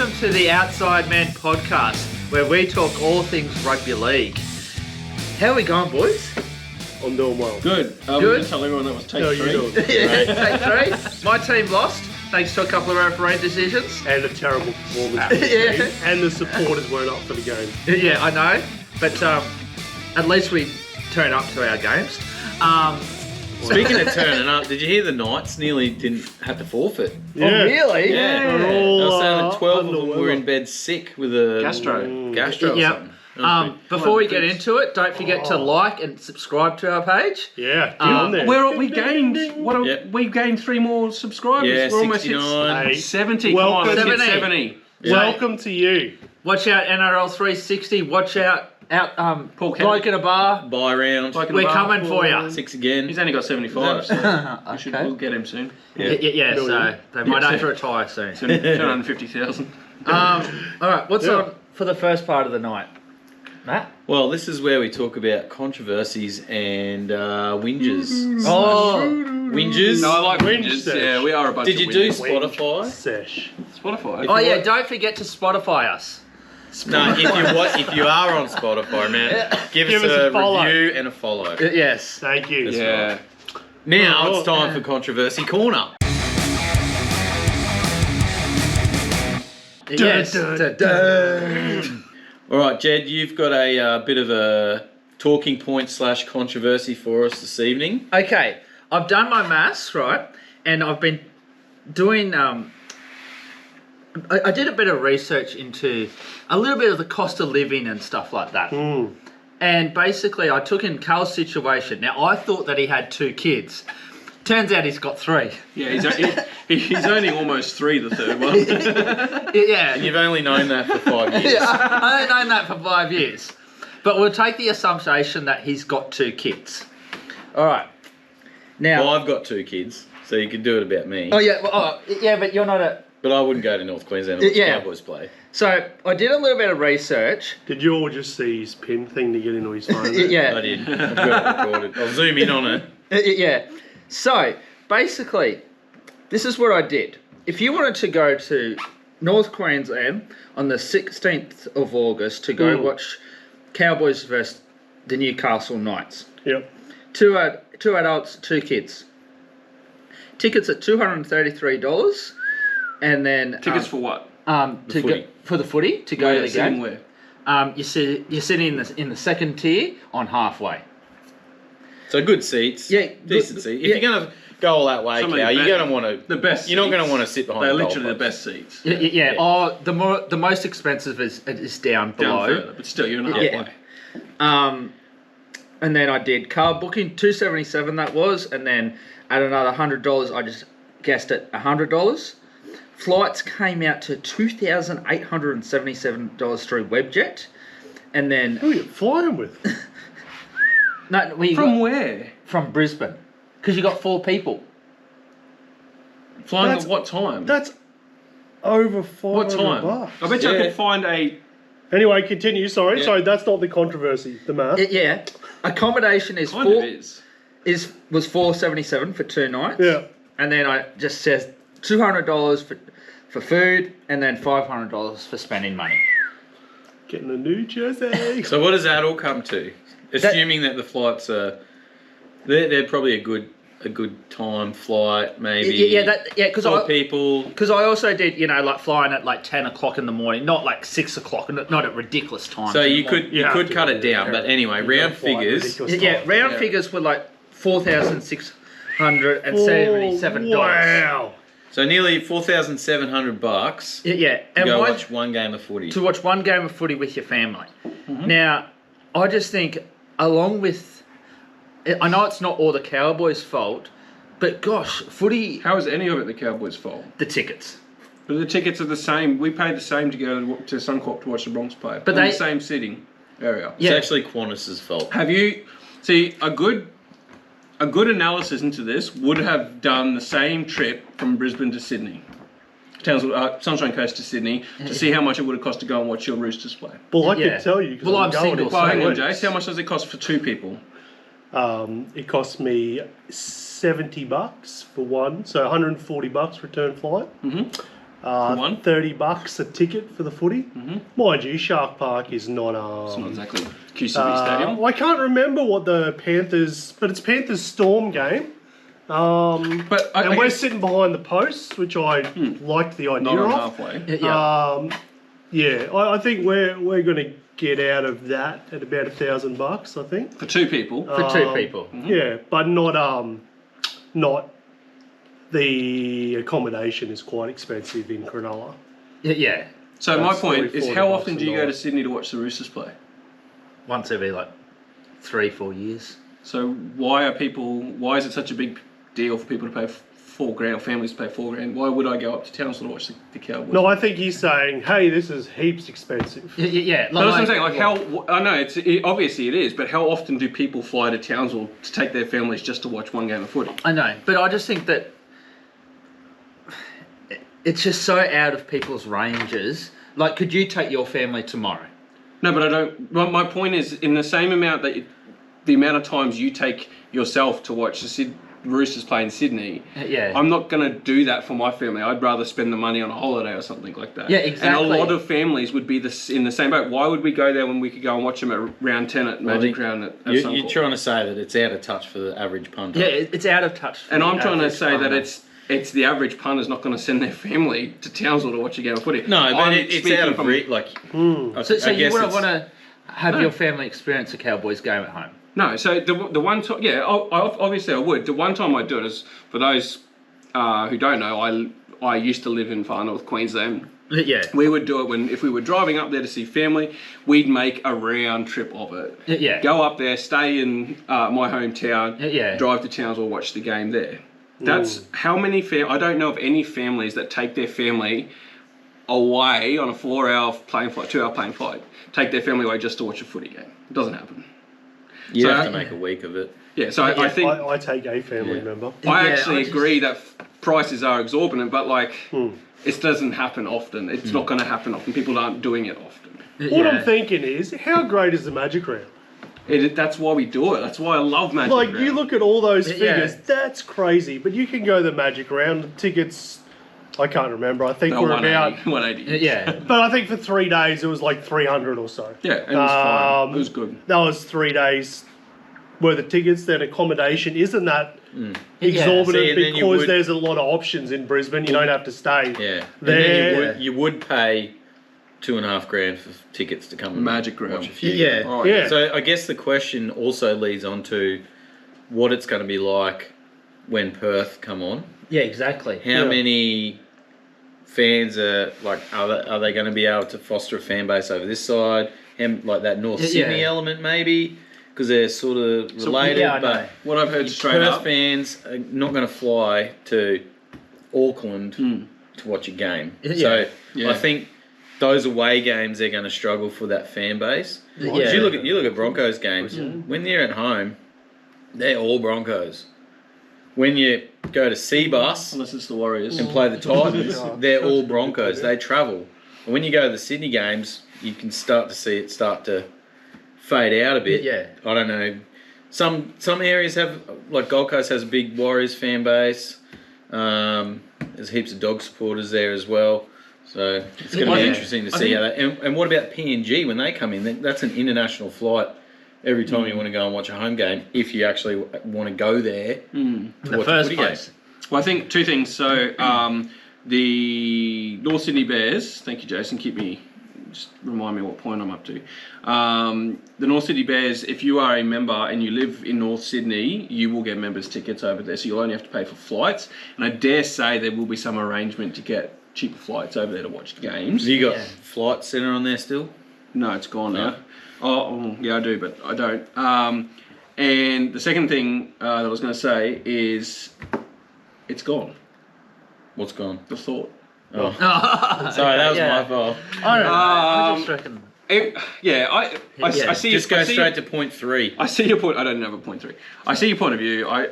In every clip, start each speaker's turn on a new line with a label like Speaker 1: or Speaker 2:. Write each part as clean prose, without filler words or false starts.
Speaker 1: welcome to the Outside Men podcast, where we talk all things rugby league. How are we going, boys?
Speaker 2: I'm doing well.
Speaker 3: Good.
Speaker 1: Good.
Speaker 3: Tell everyone that was take
Speaker 2: How
Speaker 3: three.
Speaker 2: you doing?
Speaker 1: Yeah, take three. My team lost, thanks to a couple of referee decisions.
Speaker 2: And a terrible performance.
Speaker 1: Yeah.
Speaker 2: And the supporters weren't up for the game.
Speaker 1: Yeah, I know, but at least we turn up to our games.
Speaker 4: Speaking of turning up, did you hear the Knights nearly didn't have to forfeit?
Speaker 1: Oh, really?
Speaker 4: Yeah.
Speaker 2: They're
Speaker 4: They
Speaker 2: all,
Speaker 4: were saying that 12 of
Speaker 2: under
Speaker 4: them
Speaker 2: weather.
Speaker 4: were in bed sick with a
Speaker 3: Gastro.
Speaker 4: or
Speaker 1: Yep.
Speaker 4: something. That was pretty-
Speaker 1: Before we get into it, don't forget to like and subscribe to our page.
Speaker 2: Yeah, get on there.
Speaker 3: Where are we gained?
Speaker 4: Yep.
Speaker 3: We've gained 3 more subscribers.
Speaker 4: Yeah,
Speaker 3: We're almost
Speaker 4: 69.
Speaker 3: hit 70.
Speaker 2: Welcome.
Speaker 3: Come on, let's hit
Speaker 1: 70.
Speaker 3: 70.
Speaker 4: Yeah.
Speaker 2: Welcome to you.
Speaker 1: Watch out NRL 360. Watch out
Speaker 3: Paul
Speaker 1: Bloke in a bar.
Speaker 4: Buy round.
Speaker 3: Like in
Speaker 1: We're
Speaker 3: the bar.
Speaker 1: coming for you.
Speaker 4: 6 again.
Speaker 3: He's only got 75, so we'll get him soon.
Speaker 1: Yeah, so they might have to retire soon.
Speaker 3: 250,000.
Speaker 1: All right, what's on for the first part of the night, Matt?
Speaker 4: Well, this is where we talk about controversies and whinges.
Speaker 1: Oh,
Speaker 4: Whinges?
Speaker 3: No, I like
Speaker 2: Whinge
Speaker 3: whinges.
Speaker 2: sesh.
Speaker 3: Yeah, we are a bunch
Speaker 4: Did
Speaker 3: of
Speaker 4: you do
Speaker 3: whinges.
Speaker 4: Spotify?
Speaker 2: Sesh.
Speaker 3: Spotify?
Speaker 1: oh yeah! Don't forget to Spotify us.
Speaker 4: No, if you are on Spotify, man, give us
Speaker 2: us
Speaker 4: a
Speaker 2: a follow.
Speaker 4: review and a follow.
Speaker 1: Yes.
Speaker 2: Thank you.
Speaker 3: Yeah.
Speaker 4: Now
Speaker 2: Oh,
Speaker 4: it's time for Controversy Corner.
Speaker 1: Yes.
Speaker 4: All right, Jed, you've got a bit of a talking point / controversy for us this evening.
Speaker 1: Okay, I've done my maths, right, and I've been doing. I did a bit of research into a little bit of the cost of living and stuff like that. And basically, I took in Carl's situation. Now, I thought that he had 2 kids. Turns out he's got 3.
Speaker 3: Yeah, he's only almost 3, the third one.
Speaker 1: Yeah.
Speaker 4: You've only known that for 5 years.
Speaker 1: I've known that for 5 years. But we'll take the assumption that he's got 2 kids. All right. Now.
Speaker 4: Well, I've got 2 kids, so you could do it about me.
Speaker 1: Oh yeah. Yeah, but you're not a.
Speaker 4: But I wouldn't go to North Queensland to watch
Speaker 1: Yeah.
Speaker 4: Cowboys play.
Speaker 1: So I did a little bit of research.
Speaker 2: Did you all just see his pin thing to get into his phone?
Speaker 1: Yeah.
Speaker 4: I did. I've got it recorded. I'll zoom in on it.
Speaker 1: Yeah. So basically, this is what I did. If you wanted to go to North Queensland on the 16th of August to go watch Cowboys versus the Newcastle Knights,
Speaker 2: Yep.
Speaker 1: two adults, 2 kids. Tickets at $233, and then
Speaker 3: Tickets for what?
Speaker 1: for the footy to go to the
Speaker 3: Sitting
Speaker 1: game.
Speaker 3: where?
Speaker 1: You're sitting in the second tier on halfway.
Speaker 4: So good seats.
Speaker 1: Yeah,
Speaker 4: Decent
Speaker 1: good-
Speaker 4: seats.
Speaker 1: yeah.
Speaker 4: If you're going to go all that way,
Speaker 3: Some of
Speaker 4: Cow,
Speaker 3: the
Speaker 4: you're
Speaker 3: best-
Speaker 4: going to want to...
Speaker 3: The best
Speaker 4: You're not going to
Speaker 3: seats.
Speaker 4: want to sit behind
Speaker 3: They're
Speaker 4: the
Speaker 3: literally the
Speaker 4: goalpost.
Speaker 3: best seats.
Speaker 1: Yeah. Oh, the most expensive is down below.
Speaker 3: Down further, but still, you're not
Speaker 1: Yeah. And then I did car booking, $277 that was, and then at another $100, I just guessed at $100. Flights came out to $2,877 through Webjet, and then
Speaker 2: Who are you flying with?
Speaker 3: From where?
Speaker 1: from Brisbane, because you got 4 people.
Speaker 3: Flying
Speaker 2: That's-
Speaker 3: at what time?
Speaker 2: That's over 500
Speaker 3: What time?
Speaker 2: bucks.
Speaker 3: I bet you I
Speaker 4: Yeah.
Speaker 3: could find a...
Speaker 2: Anyway, continue. Sorry,
Speaker 4: Yeah.
Speaker 2: sorry. That's not the controversy. The math.
Speaker 1: Yeah, accommodation is
Speaker 3: Kind of is.
Speaker 1: was $477 for 2 nights.
Speaker 2: Yeah.
Speaker 1: And then I just says $200 for food, and then $500 for spending money.
Speaker 2: Getting a new jersey.
Speaker 4: So what does that all come to? Assuming that the flights are... They're probably a good time flight, maybe.
Speaker 1: Yeah, because
Speaker 4: 4 people.
Speaker 1: Because I also did, like flying at like 10 o'clock in the morning, not like 6 o'clock, not at ridiculous times.
Speaker 4: So
Speaker 1: in the
Speaker 4: you
Speaker 1: morning.
Speaker 4: could cut it down, but anyway, round figures.
Speaker 1: Round figures were like $4,677.
Speaker 2: Wow.
Speaker 4: So nearly $4,700
Speaker 1: Yeah,
Speaker 4: to
Speaker 1: and
Speaker 4: go
Speaker 1: why-
Speaker 4: watch one game of footy.
Speaker 1: to watch one game of footy with your family. Now, I just think, along with, I know it's not all the Cowboys' fault, but gosh, footy,
Speaker 3: How is any of it the Cowboys' fault?
Speaker 1: the tickets.
Speaker 3: But the tickets are the same. We paid the same to go to Suncorp to watch the Bronx play.
Speaker 1: But
Speaker 3: in
Speaker 1: they-
Speaker 3: the same sitting area.
Speaker 4: It's actually Qantas's fault.
Speaker 3: Have you... See, a good analysis into this would have done the same trip from Brisbane to Sydney. Sunshine Coast to Sydney, to see how much it would have cost to go and watch your Roosters play.
Speaker 2: Well, I
Speaker 1: Yeah.
Speaker 2: could tell you. 'Cause
Speaker 1: Well, I'm
Speaker 2: going
Speaker 1: single,
Speaker 2: in
Speaker 1: so
Speaker 3: Well, hang on,
Speaker 2: weeks.
Speaker 3: Jace. How much does it cost for 2 people?
Speaker 2: It cost me $70 for one, so $140 return flight.
Speaker 3: one?
Speaker 2: $30 a ticket for the footy. Mind you, Shark Park is not.
Speaker 3: It's not exactly QCB Stadium.
Speaker 2: I can't remember what the Panthers, but it's Panthers Storm game.
Speaker 3: But
Speaker 2: And we're sitting behind the posts, which I liked the idea
Speaker 3: not on
Speaker 2: of.
Speaker 3: halfway.
Speaker 2: Yeah, I think we're going to get out of that at about $1,000, I think.
Speaker 3: For two people.
Speaker 1: For two people.
Speaker 2: Yeah, but not the accommodation is quite expensive in Cronulla.
Speaker 1: Yeah.
Speaker 3: So my
Speaker 2: That's
Speaker 3: point is,
Speaker 2: $40
Speaker 3: how often do you
Speaker 2: a
Speaker 3: go to
Speaker 2: night.
Speaker 3: Sydney to watch the Roosters play?
Speaker 1: Once every like 3-4 years.
Speaker 3: So why is it such a big deal for people to pay $4,000, or families to pay $4,000? Why would I go up to Townsville to watch the Cowboys?
Speaker 2: No, I think he's saying, hey, this is heaps expensive.
Speaker 1: Yeah.
Speaker 3: So that's what I'm saying. Like, I know obviously it is, but how often do people fly to Townsville to take their families just to watch one game of footy?
Speaker 1: I know, but I just think that it's just so out of people's ranges. Like, could you take your family tomorrow?
Speaker 3: No, but I don't. My point is, in the same amount the amount of times you take yourself to watch the Roosters play in Sydney,
Speaker 1: Yeah.
Speaker 3: I'm not going to do that for my family. I'd rather spend the money on a holiday or something like that.
Speaker 1: Yeah, exactly.
Speaker 3: And a lot of families would be in the same boat. Why would we go there when we could go and watch them at round 10 at Magic Round at
Speaker 4: You're
Speaker 3: Suncorp?
Speaker 4: trying to say that it's out of touch for the average punter.
Speaker 1: Yeah, it's out of touch. For
Speaker 3: And
Speaker 1: the
Speaker 3: I'm trying to
Speaker 1: average
Speaker 3: say that
Speaker 1: punter.
Speaker 3: it's the average punter's not going to send their family to Townsville to watch a game of footy.
Speaker 4: No, but
Speaker 3: I'm
Speaker 4: it's
Speaker 3: speaking
Speaker 4: out of
Speaker 3: from-
Speaker 4: reach. Like,
Speaker 1: So you
Speaker 4: guess
Speaker 1: wouldn't
Speaker 4: it's-
Speaker 1: want to have your family experience a Cowboys game at home?
Speaker 3: No, so the one time, yeah, obviously I would. The one time I do it is, for those who don't know, I used to live in far north Queensland.
Speaker 1: Yeah.
Speaker 3: We would do it if we were driving up there to see family, we'd make a round trip of it.
Speaker 1: Yeah.
Speaker 3: Go up there, stay in my hometown,
Speaker 1: Yeah.
Speaker 3: drive to Townsville, watch the game there. That's how many I don't know of any families that take their family away on a 4-hour plane flight, 2-hour plane flight, take their family away just to watch a footy game. It doesn't happen.
Speaker 4: You
Speaker 3: So-
Speaker 4: have to make a week of it.
Speaker 3: Yeah, so I think
Speaker 2: I take a family member.
Speaker 3: I
Speaker 1: Yeah,
Speaker 3: actually
Speaker 1: I just-
Speaker 3: agree that prices are exorbitant, but like it doesn't happen often. It's not going to happen often. People aren't doing it often.
Speaker 2: What
Speaker 1: Yeah.
Speaker 2: I'm thinking is, how great is the Magic Round?
Speaker 3: That's why we do it. That's why I love Magic
Speaker 2: Like,
Speaker 3: Round.
Speaker 2: you look at all those
Speaker 1: Yeah.
Speaker 2: figures, that's crazy. But you can go the Magic Round, the tickets, I can't remember. I think
Speaker 3: No,
Speaker 2: we're
Speaker 3: 180.
Speaker 2: about...
Speaker 3: 180.
Speaker 1: Yeah.
Speaker 2: But I think for 3 days, it was like 300 or so.
Speaker 3: Yeah, and it was fine. It was good.
Speaker 2: That was 3 days worth of tickets. Then accommodation isn't that exorbitant
Speaker 4: See, and then you
Speaker 2: because
Speaker 4: would-
Speaker 2: there's a lot of options in Brisbane. You don't have to stay
Speaker 4: Yeah. And
Speaker 2: there.
Speaker 4: then you would pay $2,500 for tickets to come and
Speaker 3: Magic Round.
Speaker 4: watch a few.
Speaker 1: Yeah.
Speaker 4: games.
Speaker 3: Right.
Speaker 2: Yeah.
Speaker 4: So I guess the question also leads on to what it's going to be like when Perth come on.
Speaker 1: Yeah, exactly.
Speaker 4: How
Speaker 2: Yeah.
Speaker 4: many fans are they going to be able to foster a fan base over this side? Like that North
Speaker 1: Yeah.
Speaker 4: Sydney element maybe, because they're sort of related.
Speaker 1: yeah, I know.
Speaker 4: but
Speaker 3: What I've heard straight
Speaker 4: Perth
Speaker 3: up.
Speaker 4: fans are not going to fly to Auckland to watch a game.
Speaker 1: Yeah.
Speaker 4: So
Speaker 3: Yeah.
Speaker 4: I think those away games they're going to struggle for that fan base.
Speaker 1: Yeah.
Speaker 4: 'Cause you look at Broncos games when they're at home, they're all Broncos. When you go to Seabus
Speaker 3: Unless it's the Warriors.
Speaker 4: and play the Titans, they're all Broncos. They travel. And when you go to the Sydney games, you can start to see it start to fade out a bit.
Speaker 1: Yeah.
Speaker 4: I don't know. Some areas have, like Gold Coast has a big Warriors fan base. There's heaps of dog supporters there as well. So it's going to be
Speaker 1: Yeah.
Speaker 4: interesting to
Speaker 3: I
Speaker 4: see
Speaker 3: think-
Speaker 4: how that. And what about PNG when they come in? That's an international flight. Every time you want to go and watch a home game, if you actually want to go there to
Speaker 1: In the
Speaker 4: watch a
Speaker 1: first
Speaker 4: footy
Speaker 1: place.
Speaker 3: Well, I think two things. So, the North Sydney Bears, thank you, Jason, just remind me what point I'm up to. The North Sydney Bears, if you are a member and you live in North Sydney, you will get members' tickets over there, so you'll only have to pay for flights. And I dare say there will be some arrangement to get cheaper flights over there to watch games.
Speaker 4: Have you got
Speaker 1: Yeah.
Speaker 4: Flight Centre on there still?
Speaker 3: No, it's gone
Speaker 4: No.
Speaker 3: now. Oh, yeah, I do, but I don't. And the second thing that I was going to say is it's gone.
Speaker 4: What's gone?
Speaker 3: The thought.
Speaker 4: Oh, sorry, that was my fault.
Speaker 1: I don't know. I just reckon.
Speaker 3: I see.
Speaker 4: Just go
Speaker 3: I see-
Speaker 4: straight to point 3.
Speaker 3: I see your point. I don't have a point 3. I see your point of view. I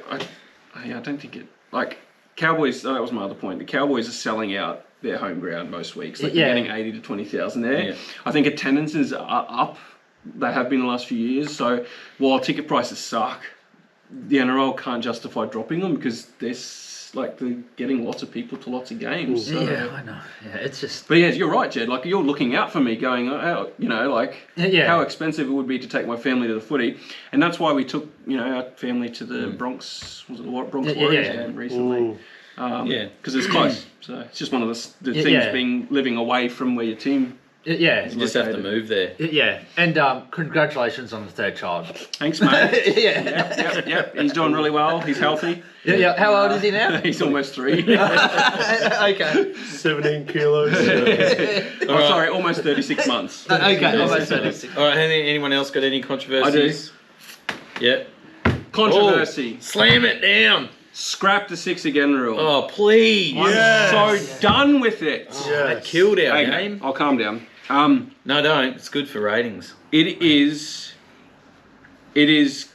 Speaker 3: don't think it like Cowboys. That was my other point. The Cowboys are selling out their home ground most weeks. Like
Speaker 1: Yeah.
Speaker 3: they're getting 80 to 20,000 there.
Speaker 4: Yeah.
Speaker 3: I think attendances are up. They have been the last few years. So while ticket prices suck, the NRL can't justify dropping them because it's like they're getting lots of people to lots of games. So.
Speaker 1: Yeah, I know. Yeah, it's just.
Speaker 3: But yeah, you're right, Jed. Like you're looking out for me, going, you know, like how expensive it would be to take my family to the footy, and that's why we took, you know, our family to the Bronx. Was it the Bronx Warriors game recently? Because it's close. So it's just one of the things being living away from where your team.
Speaker 1: Yeah,
Speaker 4: you just have to move there.
Speaker 1: Yeah, and congratulations on the third child.
Speaker 3: Thanks, mate. Yep. He's doing really well. He's healthy.
Speaker 1: Yeah. How old is he now?
Speaker 3: He's almost 3.
Speaker 1: Okay.
Speaker 2: 17 kilos.
Speaker 3: Sorry, almost 36 months.
Speaker 1: Okay, almost 36.
Speaker 4: All right. Anyone else got any controversies?
Speaker 3: I do.
Speaker 4: Yep.
Speaker 3: Controversy.
Speaker 4: Slam it down.
Speaker 3: Scrap the 6 again rule.
Speaker 4: Oh, please.
Speaker 3: I'm so done with it.
Speaker 4: That killed our game.
Speaker 3: I'll calm down.
Speaker 4: No, don't. It's good for ratings.
Speaker 3: It is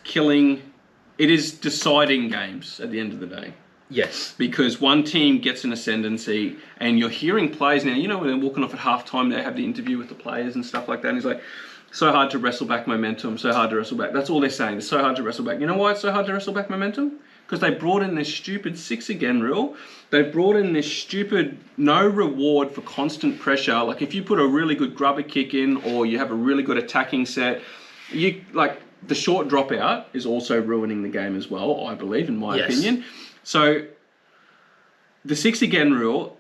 Speaker 3: killing. It is deciding games at the end of the day.
Speaker 1: Yes.
Speaker 3: Because one team gets an ascendancy, and you're hearing players now. You know when they're walking off at halftime, they have the interview with the players and stuff like that. And he's like, so hard to wrestle back momentum. So hard to wrestle back. That's all they're saying. It's so hard to wrestle back. You know why it's so hard to wrestle back momentum? Because they brought in this stupid 6 again rule. They brought in this stupid no reward for constant pressure. Like if you put a really good grubber kick in, or you have a really good attacking set, you like the short dropout is also ruining the game as well, I believe, in my opinion. So the 6 again rule,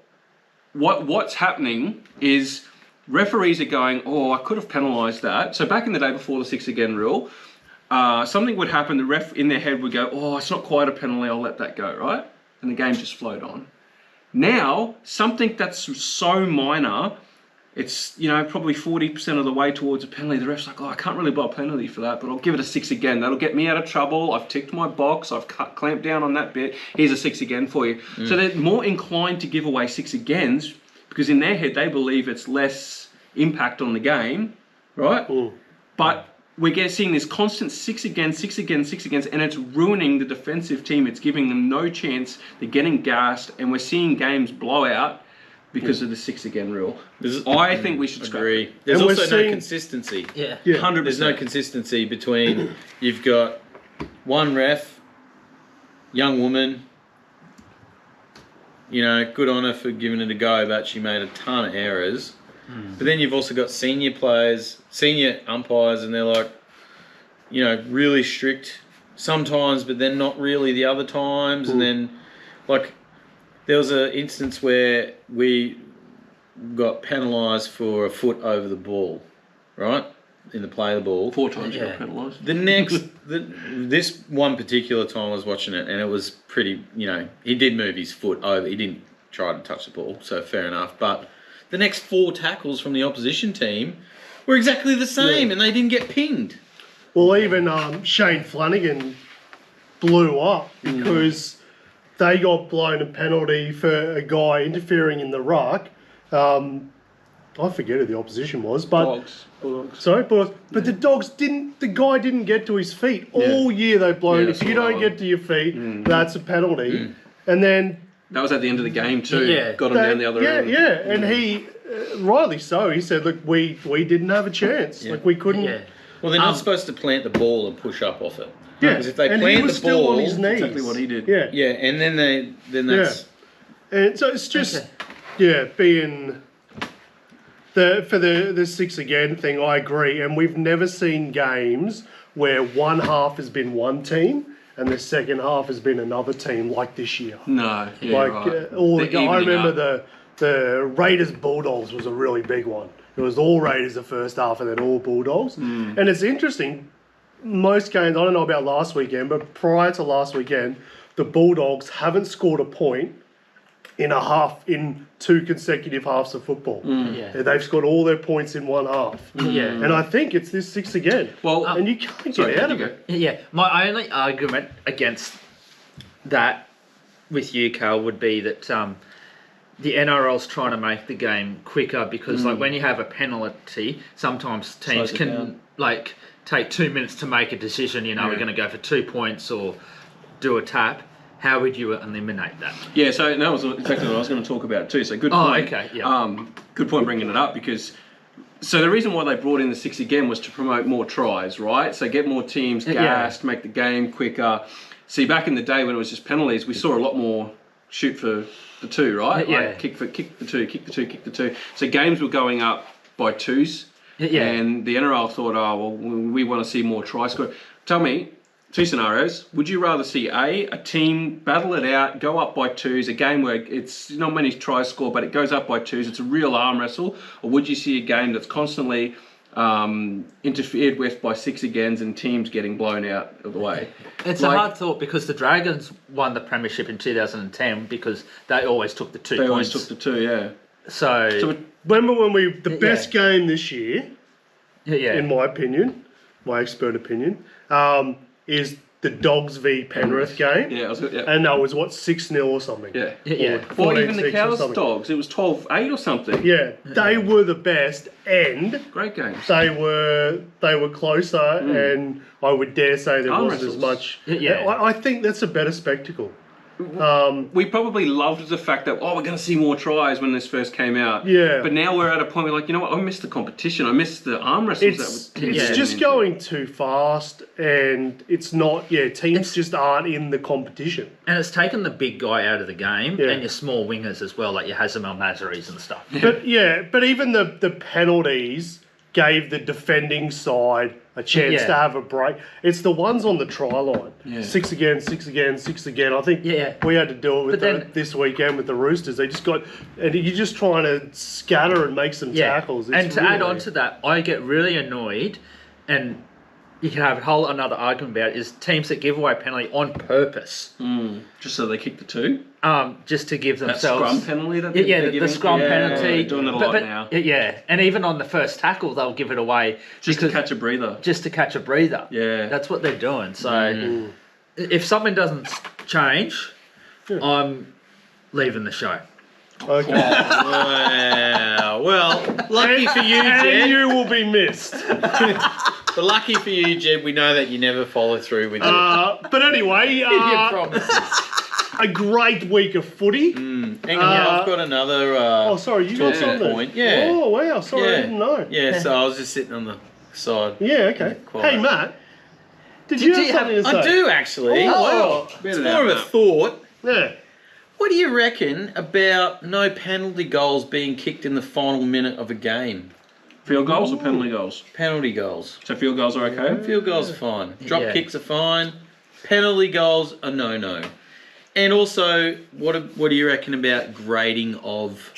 Speaker 3: what's happening is referees are going, oh, I could have penalised that. So back in the day before the 6 again rule, something would happen, the ref in their head would go, oh, it's not quite a penalty, I'll let that go, right? And the game just flowed on. Now, something that's so minor, it's, you know, probably 40% of the way towards a penalty, the ref's like, oh, I can't really buy a penalty for that, but I'll give it a 6 again. That'll get me out of trouble. I've ticked my box. I've clamped down on that bit. Here's a 6 again for you. So they're more inclined to give away 6 agains because in their head, they believe it's less impact on the game, right? But we're seeing this constant 6 again, 6 again, 6 again, and it's ruining the defensive team. It's giving them no chance. They're getting gassed, and we're seeing games blow out because of the 6 again rule. I think we should
Speaker 4: agree. There's also no consistency.
Speaker 1: Yeah.
Speaker 3: 100%.
Speaker 4: There's no consistency between you've got one ref, young woman, you know, good on her for giving it a go, but she made a ton of errors. But then you've also got senior players, senior umpires, and they're like, you know, really strict sometimes, but then not really the other times. And then, like, there was an instance where we got penalised for a foot over the ball, right? In the play of the ball.
Speaker 3: 4 times you got penalised.
Speaker 4: The next, this one particular time I was watching it, and it was pretty, you know, he did move his foot over. He didn't try to touch the ball, so fair enough. But the next 4 tackles from the opposition team were exactly the same, and they didn't get pinged.
Speaker 2: Well, even Shane Flanagan blew up because they got blown a penalty for a guy interfering in the ruck. I forget who the opposition was, but
Speaker 3: Bulldogs.
Speaker 2: Sorry, but the Dogs didn't. The guy didn't get to his feet all year. They've blown. If you don't get to your feet, that's a penalty. And then
Speaker 3: that was at the end of the game too.
Speaker 1: Yeah.
Speaker 3: Got him down the other end.
Speaker 2: And he, rightly so, he said, "Look, we didn't have a chance. Like we couldn't."
Speaker 1: Yeah.
Speaker 4: Well, they're not supposed to plant the ball and push up off it.
Speaker 2: Yeah,
Speaker 4: because if they
Speaker 2: and
Speaker 4: plant
Speaker 2: he was
Speaker 4: the
Speaker 2: still
Speaker 4: ball,
Speaker 2: on his knees.
Speaker 3: Exactly what he did.
Speaker 2: Yeah,
Speaker 4: yeah, and then that's
Speaker 2: and so it's just being for the 6 again thing. I agree, and we've never seen games where one half has been one team and the second half has been another team like this year.
Speaker 3: No, yeah,
Speaker 2: Like
Speaker 3: right.
Speaker 2: I remember the Raiders Bulldogs was a really big one. It was all Raiders the first half and then all Bulldogs. And it's interesting, most games, I don't know about last weekend, but prior to last weekend, the Bulldogs haven't scored a point in 2 consecutive halves of football. They've scored all their points in one half. And I think it's this 6 again.
Speaker 3: Well,
Speaker 2: and you can't get out of it.
Speaker 1: Yeah, my only argument against that with you, Carl, would be that the NRL's trying to make the game quicker because, like, when you have a penalty, sometimes teams can like take 2 minutes to make a decision. You know, we're going to go for 2 points or do a tap. How would you eliminate that?
Speaker 3: Yeah, so that was exactly what I was going to talk about too. So good point.
Speaker 1: Oh, okay, yeah.
Speaker 3: Good point bringing it up because. So the reason why they brought in the 6 again was to promote more tries, right? So get more teams gassed, make the game quicker. See, back in the day when it was just penalties, we saw a lot more shoot for the 2, right?
Speaker 1: Yeah.
Speaker 3: Like kick the 2, kick the 2, kick the 2. So games were going up by 2s.
Speaker 1: Yeah.
Speaker 3: And the NRL thought, oh, well, we want to see more try score. Tell me, 2 scenarios. Would you rather see a team battle it out, go up by 2s, a game where it's not many tries scored, but it goes up by 2s, it's a real arm wrestle? Or would you see a game that's constantly interfered with by 6 agains and teams getting blown out of the way?
Speaker 1: It's a hard thought because the Dragons won the premiership in 2010 because they always took the 2
Speaker 3: They
Speaker 1: points.
Speaker 3: always took the 2, yeah.
Speaker 1: So
Speaker 2: Remember when the best game this year,
Speaker 1: yeah.
Speaker 2: in my opinion, my expert opinion, is the Dogs v Penrith game.
Speaker 3: Yeah,
Speaker 2: And that was, 6-0 or something?
Speaker 3: yeah.
Speaker 1: Yeah.
Speaker 3: Or even
Speaker 2: 14-6
Speaker 3: the
Speaker 2: or
Speaker 3: Cows
Speaker 2: something.
Speaker 3: Dogs, it was 12-8 or something.
Speaker 2: Yeah, they were the best, and
Speaker 3: Great games.
Speaker 2: they were closer, and I would dare say there
Speaker 3: Arm
Speaker 2: wasn't as
Speaker 3: wrestles.
Speaker 2: much.
Speaker 1: Yeah.
Speaker 2: I think that's a better spectacle.
Speaker 3: We probably loved the fact that, we're going to see more tries when this first came out.
Speaker 2: Yeah.
Speaker 3: But now we're at a point where, like, you know what, I missed the competition. I missed the arm wrestles.
Speaker 2: It's just going too fast, and it's not. Yeah, teams just aren't in the competition.
Speaker 1: And it's taken the big guy out of the game
Speaker 2: Yeah.
Speaker 1: and your small wingers as well, like your Hazem El Nazaris and stuff.
Speaker 2: But even the penalties gave the defending side a chance to have a break. It's the ones on the try line.
Speaker 3: Yeah.
Speaker 2: 6 again, 6 again, 6 again. I think we had to do it with this weekend with the Roosters. They just got, and you're just trying to scatter and make some tackles.
Speaker 1: And to add on to that, I get really annoyed, and you can have a whole another argument about it, is teams that give away a penalty on purpose.
Speaker 3: Just so they kick the 2.
Speaker 1: Just to give
Speaker 3: That
Speaker 1: themselves
Speaker 3: scrum penalty that
Speaker 1: the
Speaker 3: giving?
Speaker 1: scrum penalty.
Speaker 3: They're doing it a lot now.
Speaker 1: Yeah, and even on the first tackle, they'll give it away
Speaker 3: Just to catch a breather.
Speaker 1: Just to catch a breather.
Speaker 3: Yeah.
Speaker 1: That's what they're doing. So if something doesn't change, I'm leaving the show.
Speaker 2: Okay.
Speaker 4: Wow. Well, lucky for you,
Speaker 2: And
Speaker 4: Jed.
Speaker 2: you will be missed.
Speaker 4: But lucky for you, Jed, we know that you never follow through with it.
Speaker 2: But anyway,
Speaker 1: Your promises.
Speaker 2: a great week of footy.
Speaker 4: Hang on, I've got another
Speaker 2: Sorry, you got
Speaker 4: talking
Speaker 2: something.
Speaker 4: point. Yeah.
Speaker 2: Oh wow, sorry, I
Speaker 4: Yeah.
Speaker 2: didn't know.
Speaker 4: Yeah, so I was just sitting on the side.
Speaker 2: Yeah, okay.
Speaker 4: Quiet.
Speaker 2: Hey, Matt, did you have something to say?
Speaker 4: I do actually.
Speaker 2: Oh,
Speaker 4: It's more of a thought.
Speaker 2: Yeah.
Speaker 4: What do you reckon about no penalty goals being kicked in the final minute of a game?
Speaker 3: Field goals or penalty goals?
Speaker 4: Penalty goals.
Speaker 3: So field goals are okay?
Speaker 4: Field goals are fine. Drop
Speaker 1: Yeah.
Speaker 4: kicks are fine. Penalty goals are no-no. And also, what do you reckon about grading of,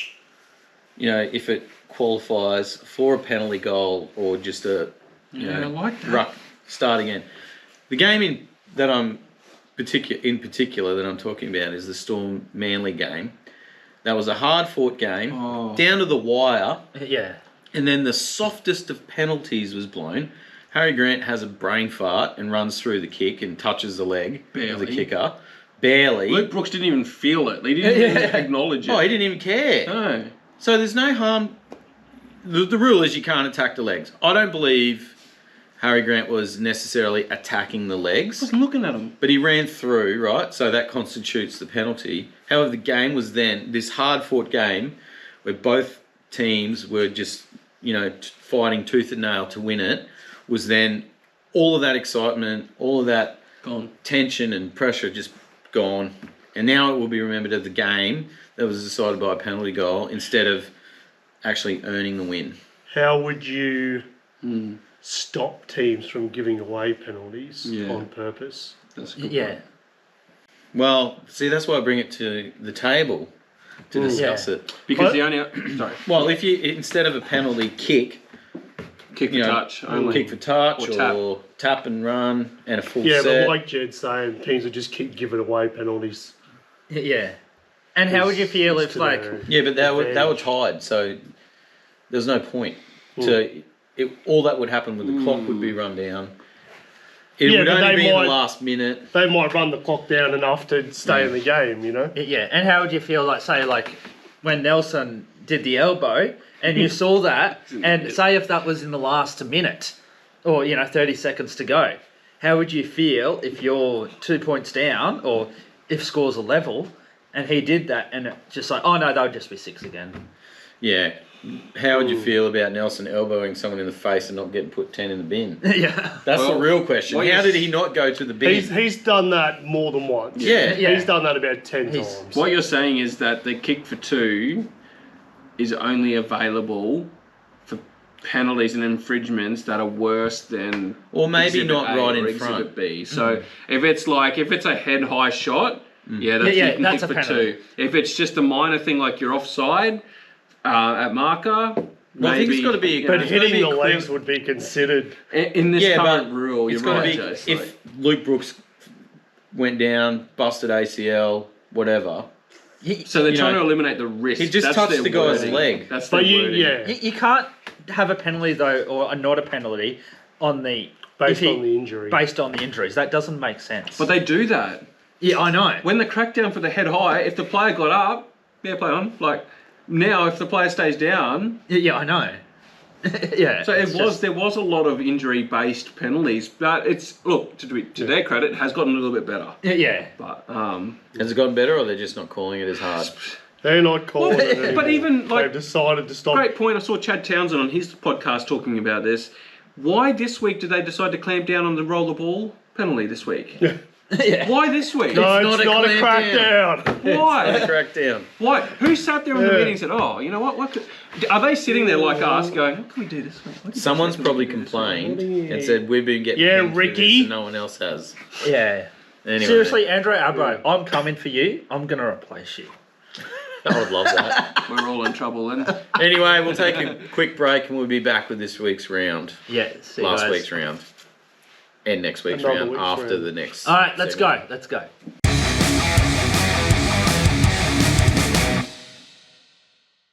Speaker 4: if it qualifies for a penalty goal or just a,
Speaker 3: I like that.
Speaker 4: start again. The game that I'm particular that I'm talking about is the Storm Manly game. That was a hard-fought game, down to the wire.
Speaker 1: Yeah.
Speaker 4: And then the softest of penalties was blown. Harry Grant has a brain fart and runs through the kick and touches the leg of the kicker. Barely.
Speaker 3: Luke Brooks didn't even feel it. He didn't even acknowledge it.
Speaker 4: Oh, he didn't even care.
Speaker 3: No.
Speaker 4: So there's no harm. The rule is you can't attack the legs. I don't believe Harry Grant was necessarily attacking the legs.
Speaker 3: I was looking at him.
Speaker 4: But he ran through, right? So that constitutes the penalty. However, the game was then, this hard-fought game, where both teams were just, fighting tooth and nail to win it, was then all of that excitement, all of that tension and pressure just gone. And now it will be remembered as the game that was decided by a penalty goal instead of actually earning the win.
Speaker 2: How would you stop teams from giving away penalties on purpose?
Speaker 3: That's a good
Speaker 1: Yeah.
Speaker 3: point.
Speaker 4: Well, see, that's why I bring it to the table to discuss it.
Speaker 3: Because the only... Sorry.
Speaker 4: Well, if you, instead of a penalty, kick
Speaker 3: Kick for touch only.
Speaker 4: kick for touch
Speaker 3: Or
Speaker 4: tap and run and a full
Speaker 2: Yeah,
Speaker 4: set.
Speaker 2: but like Jed's saying, teams would just keep giving away penalties.
Speaker 1: Yeah. And how would you feel if, like...
Speaker 4: Yeah, but they were tied, so there's no point. All that would happen with the clock would be run down. It would only be in the last minute.
Speaker 2: They might run the clock down enough to stay in the game,
Speaker 1: Yeah, and how would you feel, like, say, like, when Nelson did the elbow, and you saw that, and say if that was in the last minute, or, 30 seconds to go, how would you feel if you're 2 points down, or if scores are level, and he did that, and it just like, oh no, they'll just be 6 again.
Speaker 4: Yeah. how would you feel about Nelson elbowing someone in the face and not getting put 10 in the bin?
Speaker 1: Yeah.
Speaker 4: That's the real question. How did he not go to the bin?
Speaker 2: He's done that more than once.
Speaker 4: Yeah.
Speaker 2: He's done that about 10 times.
Speaker 3: What you're saying is that the kick for 2 is only available for penalties and infringements that are worse than
Speaker 4: Or maybe
Speaker 3: Exhibit
Speaker 4: not
Speaker 3: A
Speaker 4: right
Speaker 3: or
Speaker 4: in front.
Speaker 3: Exhibit B. So if it's a head high shot, you can
Speaker 1: that's
Speaker 3: kick
Speaker 1: a
Speaker 3: for
Speaker 1: penalty.
Speaker 3: 2. If it's just a minor thing like you're offside at marker,
Speaker 4: Well, I think it's got to be.
Speaker 2: But
Speaker 4: it's gotta
Speaker 2: hitting
Speaker 4: be
Speaker 2: the legs would be considered.
Speaker 3: in this current rule,
Speaker 4: It's
Speaker 3: you're
Speaker 4: got
Speaker 3: right,
Speaker 4: to be
Speaker 3: Jace,
Speaker 4: if Luke Brooks went down, busted ACL, whatever.
Speaker 3: so they're
Speaker 4: you
Speaker 3: trying
Speaker 4: know,
Speaker 3: to eliminate the risk.
Speaker 4: he just
Speaker 3: That's
Speaker 4: touched
Speaker 3: their
Speaker 4: the guy's
Speaker 3: wording.
Speaker 4: leg.
Speaker 3: That's their
Speaker 2: But
Speaker 3: wording.
Speaker 1: You can't have a penalty though, or not a penalty on the
Speaker 2: Based on the injury.
Speaker 1: Based on the injuries, that doesn't make sense.
Speaker 3: But they do that.
Speaker 1: Yeah, I know.
Speaker 3: When the crackdown for the head high, if the player got up, play on. Like now, if the player stays down,
Speaker 1: Yeah, I know. Yeah.
Speaker 3: so there was a lot of injury based penalties, but it's to their credit, it has gotten a little bit better.
Speaker 1: Yeah.
Speaker 3: But
Speaker 4: Has it gotten better, or they're just not calling it as hard?
Speaker 2: They're not calling it anymore.
Speaker 3: but even like
Speaker 2: they've decided to stop.
Speaker 3: great point. I saw Chad Townsend on his podcast talking about this. Why this week did they decide to clamp down on the roll the ball penalty this week?
Speaker 1: Yeah.
Speaker 3: Why this week?
Speaker 2: No,
Speaker 4: It's
Speaker 2: it's
Speaker 4: not
Speaker 2: not
Speaker 4: a
Speaker 2: a crackdown.
Speaker 3: Why?
Speaker 4: Crackdown.
Speaker 3: Why? Who sat there in the
Speaker 2: Yeah.
Speaker 3: meeting and said, "Oh, you know what? Are they sitting there like us, going, what can we do this week? What can we
Speaker 4: Someone's
Speaker 3: do
Speaker 4: probably
Speaker 3: this week?"
Speaker 4: complained and said we've been getting
Speaker 2: Yeah,
Speaker 4: pinged for
Speaker 2: Ricky.
Speaker 4: this and no one else has.
Speaker 1: Yeah.
Speaker 4: Anyway,
Speaker 1: Seriously, Andrew Abbo, I'm coming for you. I'm gonna replace you.
Speaker 4: I would love that.
Speaker 3: We're all in trouble then.
Speaker 4: Anyway, we'll take a quick break and we'll be back with this week's round,
Speaker 1: Yeah. See you
Speaker 4: last
Speaker 1: guys.
Speaker 4: week's round, and next week's
Speaker 2: Another
Speaker 4: round
Speaker 2: week's
Speaker 4: after
Speaker 2: round.
Speaker 4: the next.
Speaker 1: All right, let's
Speaker 4: segment.
Speaker 1: go. Let's go.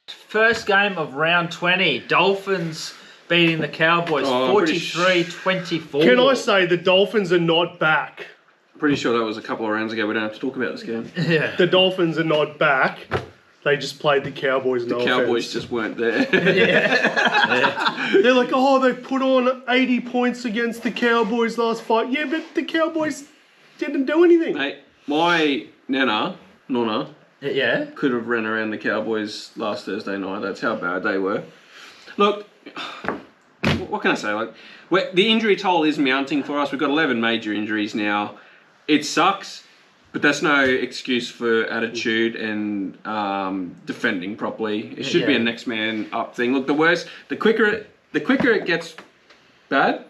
Speaker 1: First game of round 20. Dolphins beating the Cowboys
Speaker 3: Oh, I'm pretty
Speaker 1: 43-24.
Speaker 2: Can I say the Dolphins are not back?
Speaker 3: Pretty sure that was a couple of rounds ago. We don't have to talk about this game.
Speaker 1: Yeah.
Speaker 2: The Dolphins are not back. They just played the Cowboys.
Speaker 3: The Cowboys just weren't there.
Speaker 2: They're like, oh, they put on 80 points against the Cowboys last fight. Yeah, but the Cowboys didn't do anything.
Speaker 3: Mate, my Nonna,
Speaker 1: Yeah.
Speaker 3: could have ran around the Cowboys last Thursday night. That's how bad they were. Look, what can I say? Like, the injury toll is mounting for us. We've got 11 major injuries now. It sucks, but that's no excuse for attitude and defending properly. It should be a next man up thing. Look, the quicker it gets bad,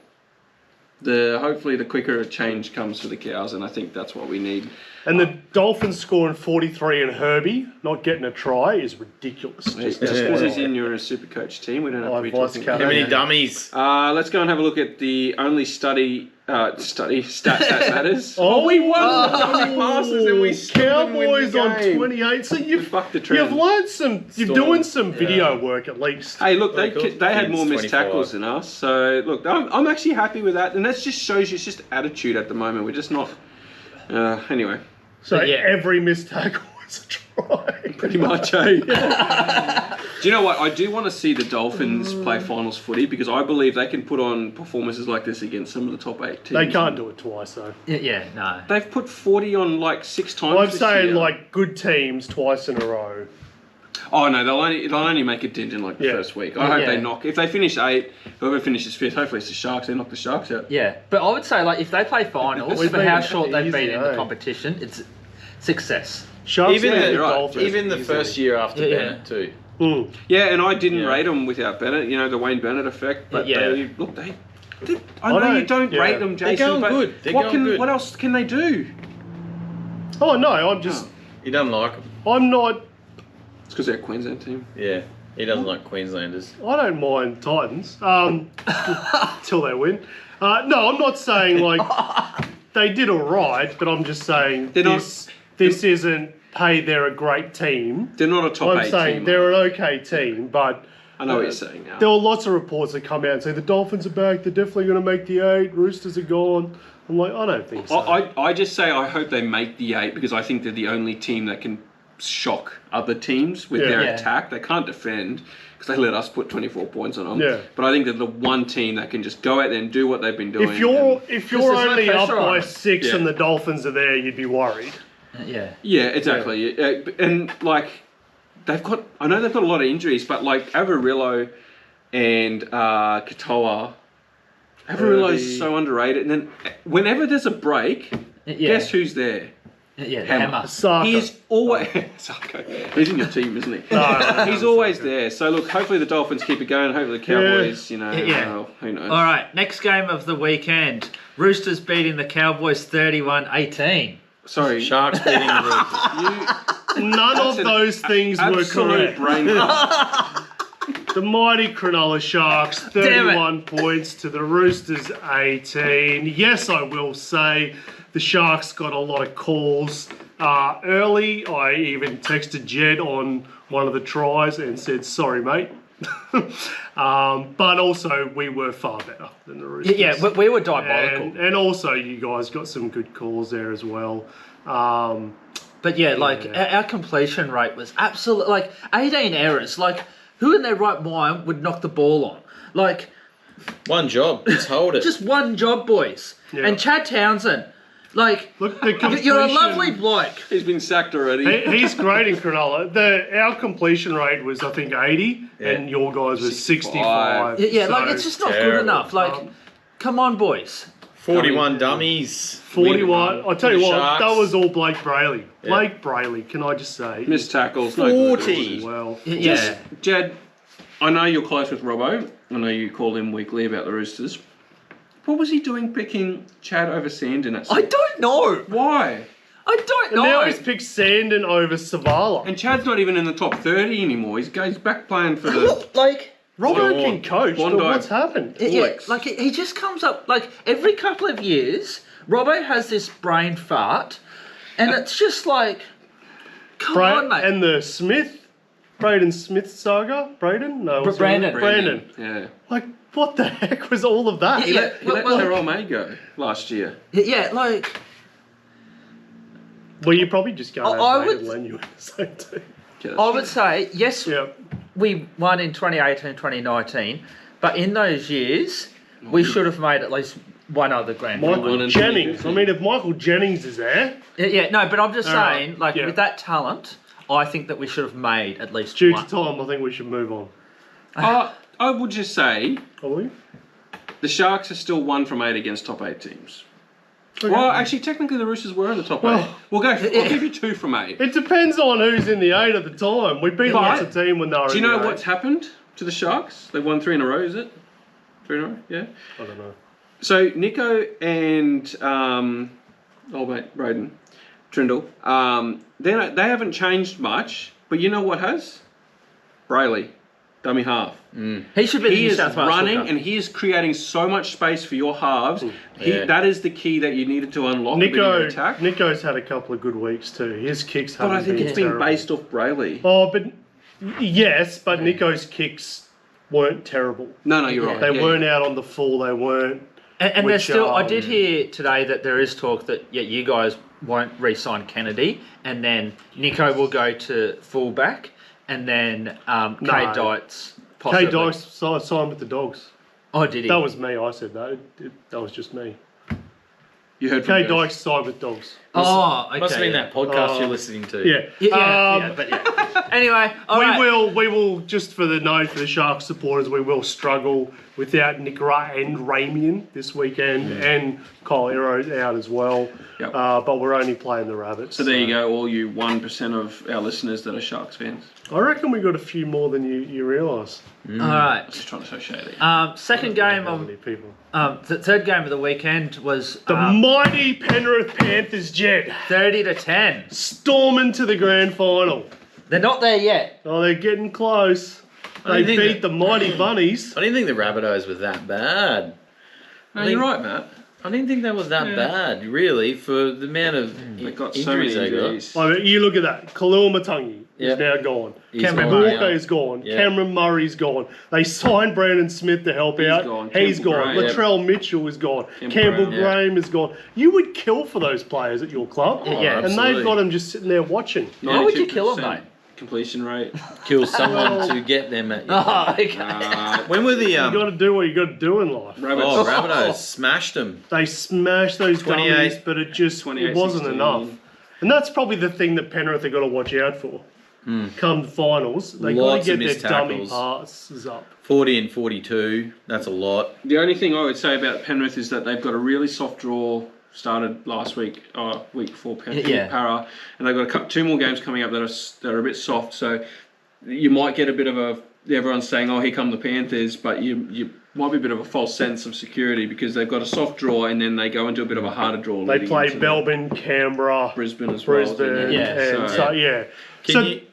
Speaker 3: hopefully the quicker a change comes for the Cows, and I think that's what we need.
Speaker 2: And the Dolphins scoring 43 and Herbie not getting a try is ridiculous.
Speaker 3: Just because he's in your super coach team, we don't have to be
Speaker 2: I've lost
Speaker 3: talking
Speaker 2: count.
Speaker 3: about
Speaker 4: How
Speaker 3: it.
Speaker 4: many dummies?
Speaker 3: Let's go and have a look at the only stat that matters.
Speaker 2: Oh,
Speaker 3: we won the dummy passes and we still didn't win the
Speaker 2: Cowboys on
Speaker 3: game.
Speaker 2: 28. So you've
Speaker 3: Fuck the trend.
Speaker 2: learned some. You're
Speaker 4: Storm.
Speaker 2: doing some video work at least.
Speaker 3: Hey, look, they
Speaker 4: Very cool.
Speaker 3: had more
Speaker 4: Kids,
Speaker 3: missed
Speaker 4: 25.
Speaker 3: tackles than us. So, look, I'm actually happy with that. And that just shows you it's just attitude at the moment. We're just not... anyway,
Speaker 2: So
Speaker 1: yeah.
Speaker 2: every missed tackle was a try.
Speaker 3: pretty much, eh? Do you know what? I do want to see the Dolphins play finals footy because I believe they can put on performances like this against some of the top 8 teams.
Speaker 2: They can't do it twice though.
Speaker 1: Yeah, no.
Speaker 3: They've put 40 on like 6 times
Speaker 2: I'm
Speaker 3: this
Speaker 2: saying
Speaker 3: year.
Speaker 2: like good teams twice in a row.
Speaker 3: Oh no, they'll only make a dent in like the
Speaker 2: Yeah.
Speaker 3: first week. I hope
Speaker 1: Yeah.
Speaker 3: they knock. If they finish 8, whoever finishes 5th, hopefully it's the Sharks. They knock the Sharks out.
Speaker 1: Yeah, but I would say like if they play finals,
Speaker 2: We've
Speaker 1: for
Speaker 2: been
Speaker 1: how short they've
Speaker 2: easy,
Speaker 1: been in
Speaker 2: eh?
Speaker 1: the competition, it's success.
Speaker 2: Sharks
Speaker 4: Even
Speaker 2: and
Speaker 3: yeah,
Speaker 4: the
Speaker 3: you're right.
Speaker 2: Dolphins.
Speaker 4: even the first year after
Speaker 1: Yeah.
Speaker 4: Bennett too.
Speaker 2: Mm.
Speaker 3: Yeah, and I didn't
Speaker 4: Yeah.
Speaker 3: rate them without Bennett. You know the Wayne Bennett effect. But
Speaker 1: Yeah.
Speaker 3: they I know you don't
Speaker 2: yeah.
Speaker 3: rate them, Jason.
Speaker 4: They're going
Speaker 3: but
Speaker 4: good. They're going good.
Speaker 3: What else can they do?
Speaker 2: Oh no, I'm just.
Speaker 4: He doesn't like them.
Speaker 2: I'm not.
Speaker 3: It's because they're a Queensland team.
Speaker 4: Yeah, he doesn't like Queenslanders.
Speaker 2: I don't mind Titans. Till they win. No, I'm not saying like they did all right, but I'm just saying
Speaker 3: They're not-
Speaker 2: this isn't. Hey, they're a great team.
Speaker 3: They're not a top
Speaker 2: I'm
Speaker 3: 8
Speaker 2: saying
Speaker 3: team.
Speaker 2: they're an okay team, but
Speaker 3: I know what you're saying now.
Speaker 2: there were lots of reports that come out and say the Dolphins are back. They're definitely going to make the 8. Roosters are gone. I'm like, I don't think so.
Speaker 3: I just say I hope they make the 8 because I think they're the only team that can shock other teams with
Speaker 2: Yeah.
Speaker 3: their
Speaker 1: Yeah.
Speaker 3: attack. They can't defend because they let us put 24 points on them.
Speaker 2: Yeah.
Speaker 3: But I think they're the one team that can just go out there and do what they've been doing.
Speaker 2: If you're
Speaker 1: there's
Speaker 2: only
Speaker 1: no
Speaker 2: up
Speaker 1: pressure on
Speaker 2: by
Speaker 1: them.
Speaker 2: 6
Speaker 3: Yeah.
Speaker 2: and the Dolphins are there, you'd be worried.
Speaker 1: Yeah.
Speaker 3: yeah, exactly. And like I know they've got a lot of injuries, but like Avarillo and Katoa. Avarillo is so underrated. And then whenever there's a break, guess who's there?
Speaker 1: Yeah,
Speaker 3: Hammer.
Speaker 2: Saka.
Speaker 3: He's always Saka. He's in your team, isn't he?
Speaker 2: No,
Speaker 3: He's always there. So look, hopefully the Dolphins keep it going. Hopefully the Cowboys, well, who knows?
Speaker 1: All right, next game of the weekend. Roosters beating the Cowboys 31-18.
Speaker 3: Sorry,
Speaker 4: Sharks beating the Roosters.
Speaker 2: None of those things were
Speaker 3: absolute
Speaker 2: correct.
Speaker 3: brain fart.
Speaker 2: The mighty Cronulla Sharks, 31 points to the Roosters, 18. Yes, I will say the Sharks got a lot of calls early. I even texted Jed on one of the tries and said, sorry, mate. But also, we were far better than the Roosters.
Speaker 1: Yeah, we were diabolical.
Speaker 2: And also, you guys got some good calls there as well.
Speaker 1: But yeah, like our completion rate was absolute, like 18 errors. Like, who in their right mind would knock the ball on? Like,
Speaker 4: One job, just hold it.
Speaker 1: just one job, boys.
Speaker 2: Yeah.
Speaker 1: And Chad Townsend, like,
Speaker 2: Look, the
Speaker 1: you're a
Speaker 2: completion-
Speaker 1: lovely bloke.
Speaker 3: He's been sacked already.
Speaker 2: He's great in Cronulla. Our completion rate was, I think, 80, and your guys was 65.
Speaker 1: Yeah,
Speaker 2: So,
Speaker 1: like, it's just not good
Speaker 4: terrible.
Speaker 1: enough. Like, come on, boys.
Speaker 4: 41 dummies.
Speaker 2: 41. I'll tell you
Speaker 4: The
Speaker 2: what,
Speaker 4: Sharks.
Speaker 2: that was all Blake Brayley. Blake Brayley, can I just say?
Speaker 3: Missed tackles. No good.
Speaker 4: 40.
Speaker 2: Well,
Speaker 1: Yeah.
Speaker 3: Jed, I know you're close with Robbo. I know you call him weekly about the Roosters. What was he doing picking Chad over Sandon at
Speaker 1: I don't know.
Speaker 3: Why?
Speaker 1: I don't
Speaker 2: and
Speaker 1: know.
Speaker 2: now he's picked Sandon over Savala.
Speaker 3: And Chad's not even in the top 30 anymore. He's back playing for the...
Speaker 1: Like,
Speaker 2: Robert
Speaker 3: Bondi.
Speaker 2: can coach, but
Speaker 3: Bondi.
Speaker 2: what's happened?
Speaker 1: yeah,
Speaker 3: Alex.
Speaker 1: like he just comes up, like, every couple of years, Robbo has this brain fart, and it's just like, come on, mate.
Speaker 2: And the Braden Smith saga? Braden? No. what's his name?
Speaker 1: Brandon.
Speaker 2: Brandon.
Speaker 3: Yeah.
Speaker 2: Like, what the heck was all of that?
Speaker 3: He let
Speaker 1: well-
Speaker 3: Terrell May go last year.
Speaker 1: Yeah, like,
Speaker 2: Well, you probably just can't
Speaker 1: I
Speaker 2: have Braden
Speaker 1: would-
Speaker 2: Lenu in the same team.
Speaker 1: I would say, yes,
Speaker 2: Yeah.
Speaker 1: we won in 2018 and 2019, but in those years, we should have made at least one other grand final.
Speaker 3: One
Speaker 2: Michael
Speaker 3: and
Speaker 2: Jennings.
Speaker 3: 2015.
Speaker 2: I mean, if Michael Jennings is there,
Speaker 1: Yeah, no, but I'm just
Speaker 2: All right,
Speaker 1: saying, like,
Speaker 2: yeah.
Speaker 1: with that talent, I think that we should have made at least
Speaker 2: due to
Speaker 1: one.
Speaker 2: time, I think we should move on.
Speaker 3: I would just say
Speaker 2: Are we?
Speaker 3: the Sharks are still 1 from 8 against top 8 teams.
Speaker 2: Okay.
Speaker 3: Well, actually, technically the Roosters were in the top 8.
Speaker 2: Well-
Speaker 3: I'll give you 2 from 8.
Speaker 2: It depends on who's in the 8 at the time. We beat
Speaker 3: But-
Speaker 2: lots of team when they were
Speaker 3: Do you
Speaker 2: in
Speaker 3: know
Speaker 2: the
Speaker 3: what's
Speaker 2: 8.
Speaker 3: happened to the Sharks? They've won 3 in a row, is it? 3 in a row, yeah.
Speaker 2: I don't know.
Speaker 3: So Nico and Braden Trindle, they haven't changed much, but you know what has? Brayley, dummy half.
Speaker 1: He should be the
Speaker 3: He
Speaker 1: New
Speaker 3: is
Speaker 1: South Wales
Speaker 3: running
Speaker 1: hooker.
Speaker 3: and he is creating so much space for your halves.
Speaker 4: Yeah.
Speaker 3: That is the key that you needed to unlock in your attack.
Speaker 2: Nico's had a couple of good weeks too. His kicks
Speaker 3: But
Speaker 2: haven't
Speaker 3: I think
Speaker 2: been
Speaker 3: it's been
Speaker 2: terrible.
Speaker 3: based off Brayley.
Speaker 2: Oh, but yes, but Nico's kicks weren't terrible.
Speaker 3: No, you're right.
Speaker 2: They
Speaker 3: Yeah,
Speaker 2: weren't out on the full. They weren't.
Speaker 1: And there's
Speaker 2: Which,
Speaker 1: still, I did hear today that there is talk that you guys won't re-sign Kennedy, and then Nico will go to fullback, and then Kay Dites possibly.
Speaker 2: Kay Dice signed with the Dogs.
Speaker 1: Oh, did he?
Speaker 2: That was me. I said that. That was just me.
Speaker 3: You heard from
Speaker 2: Kay
Speaker 3: Dykes.
Speaker 2: Dykes signed with Dogs.
Speaker 1: Oh, okay.
Speaker 4: Must have been that podcast
Speaker 2: Oh.
Speaker 4: you're listening to.
Speaker 2: Yeah.
Speaker 1: Yeah, but yeah. Anyway, all right.
Speaker 2: We will, just for the note for the Sharks supporters, we will struggle without Nickra and Ramian this weekend, and Kyle Arrow's out as well.
Speaker 3: Yep.
Speaker 2: But we're only playing the Rabbits.
Speaker 3: So there you go, all you 1% of our listeners that are Sharks fans.
Speaker 2: I reckon we got a few more than you realise.
Speaker 1: All right.
Speaker 3: Just trying to show shady.
Speaker 1: Second game
Speaker 2: How
Speaker 1: of
Speaker 2: many people?
Speaker 1: the third game of the weekend was
Speaker 2: The mighty Penrith Panthers, Jed,
Speaker 1: 30-10.
Speaker 2: storming to the grand final.
Speaker 1: They're not there yet.
Speaker 2: Oh, they're getting close. They
Speaker 4: think
Speaker 2: beat
Speaker 4: that-
Speaker 2: the mighty Bunnies.
Speaker 4: I didn't think the Rabbitohs were that bad.
Speaker 3: No, you're right, Matt.
Speaker 4: I didn't think that was that bad, really, for the amount of
Speaker 3: They got so many
Speaker 4: injuries they got.
Speaker 3: injuries.
Speaker 2: I mean, you look at that. Khalil Matungi
Speaker 4: Yeah.
Speaker 2: is now gone.
Speaker 4: He's
Speaker 1: Cameron
Speaker 4: gone
Speaker 1: Murray.
Speaker 4: now.
Speaker 2: Walker is gone.
Speaker 4: Yeah.
Speaker 2: Cameron Murray's gone. They signed Brandon Smith to help out.
Speaker 3: gone.
Speaker 2: He's
Speaker 3: Campbell
Speaker 2: gone.
Speaker 3: Graham.
Speaker 2: Latrell Mitchell is gone.
Speaker 3: Campbell
Speaker 2: Campbell
Speaker 3: Graham.
Speaker 2: Graham is gone. You would kill for those players at your club.
Speaker 1: Yeah.
Speaker 2: And
Speaker 4: absolutely.
Speaker 2: they've got them just sitting there watching.
Speaker 1: Why would you kill 'em,
Speaker 3: 92%
Speaker 1: mate?
Speaker 3: Completion rate.
Speaker 4: Kill someone to get them at you.
Speaker 1: Oh, okay.
Speaker 4: When were the
Speaker 2: You got to do what you got to do in life.
Speaker 3: Rabbits.
Speaker 4: Oh, Rabbitohs smashed them.
Speaker 2: They smashed those
Speaker 4: 28.
Speaker 2: dummies, but it
Speaker 3: 28,
Speaker 2: wasn't
Speaker 3: 16.
Speaker 2: enough. And that's probably the thing that Penrith have got to watch out for. come the finals, they got
Speaker 4: Lots
Speaker 2: to
Speaker 4: of
Speaker 2: get their
Speaker 4: missed
Speaker 2: dummy
Speaker 4: tackles.
Speaker 2: passes up.
Speaker 4: 40 and 42. That's a lot.
Speaker 3: The only thing I would say about Penrith is that they've got a really soft draw. Started last week, week 4 Para, and they've got 2 more games coming up that are a bit soft. So you might get a bit of everyone's saying, "Oh, here come the Panthers," but you might be a bit of a false sense of security because they've got a soft draw and then they go into a bit of a harder draw.
Speaker 2: They play Melbourne, Canberra,
Speaker 3: Brisbane as well.
Speaker 2: So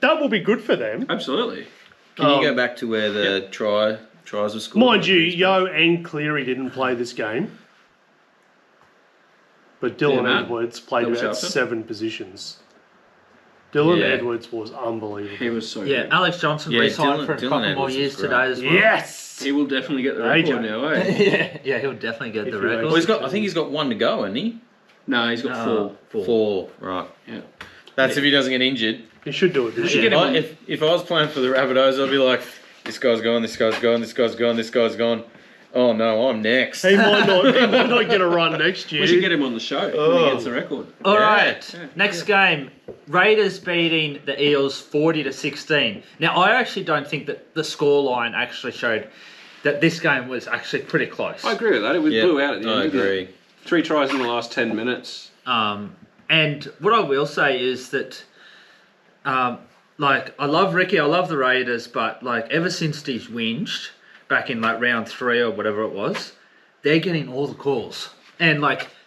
Speaker 2: that will be good for them.
Speaker 3: Absolutely.
Speaker 4: Can you go back to where the tries were scored?
Speaker 2: Mind you, Yo and Cleary didn't play this game. But Dylan Edwards played about 7 positions. Dylan Edwards was unbelievable.
Speaker 3: He was so
Speaker 1: good. Alex Johnson re-signed for a couple more years today as well.
Speaker 2: Yes!
Speaker 3: He will definitely get the record now, eh?
Speaker 1: yeah, he'll definitely get the record.
Speaker 4: Well, I think he's got 1 to go, hasn't he?
Speaker 3: No, he's got 4.
Speaker 4: 4, right.
Speaker 3: Yeah.
Speaker 4: That's if he doesn't get injured.
Speaker 2: He should do it.
Speaker 4: If I was playing for the Rabbitohs, I'd be like, this guy's gone, this guy's gone, this guy's gone, this guy's gone. Oh no, I'm next.
Speaker 2: He might not get a run next year.
Speaker 3: We should get him on the show when he gets the record.
Speaker 1: All right. Next game, Raiders beating the Eels 40-16. Now, I actually don't think that the scoreline actually showed that this game was actually pretty close.
Speaker 3: I agree with that. It was blew out at the end.
Speaker 4: I agree.
Speaker 3: 3 tries in the last 10 minutes.
Speaker 1: And what I will say is that, I love Ricky, I love the Raiders, but ever since he's whinged back in round 3 or whatever it was, they're getting all the calls. And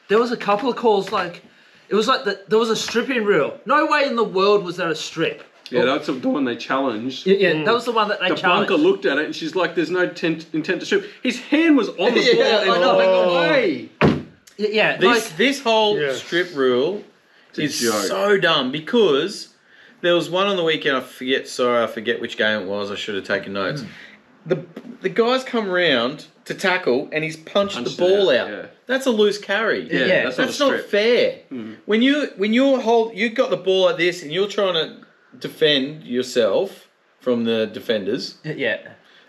Speaker 1: there was a couple of calls it was there was a stripping rule. No way in the world was there a strip.
Speaker 3: Yeah, that's the one they challenged.
Speaker 1: Yeah, that was the one that they challenged.
Speaker 3: The bunker looked at it and she's like, "There's no intent to strip." His hand was on the ball and away.
Speaker 1: Yeah,
Speaker 4: this whole strip rule is so dumb because there was one on the weekend. I forget which game it was. I should have taken notes. The guy's come round to tackle and he's punched the ball out. Yeah. That's a loose carry.
Speaker 3: Yeah,
Speaker 4: that's not fair. When you've got the ball like this and you're trying to defend yourself from the defenders.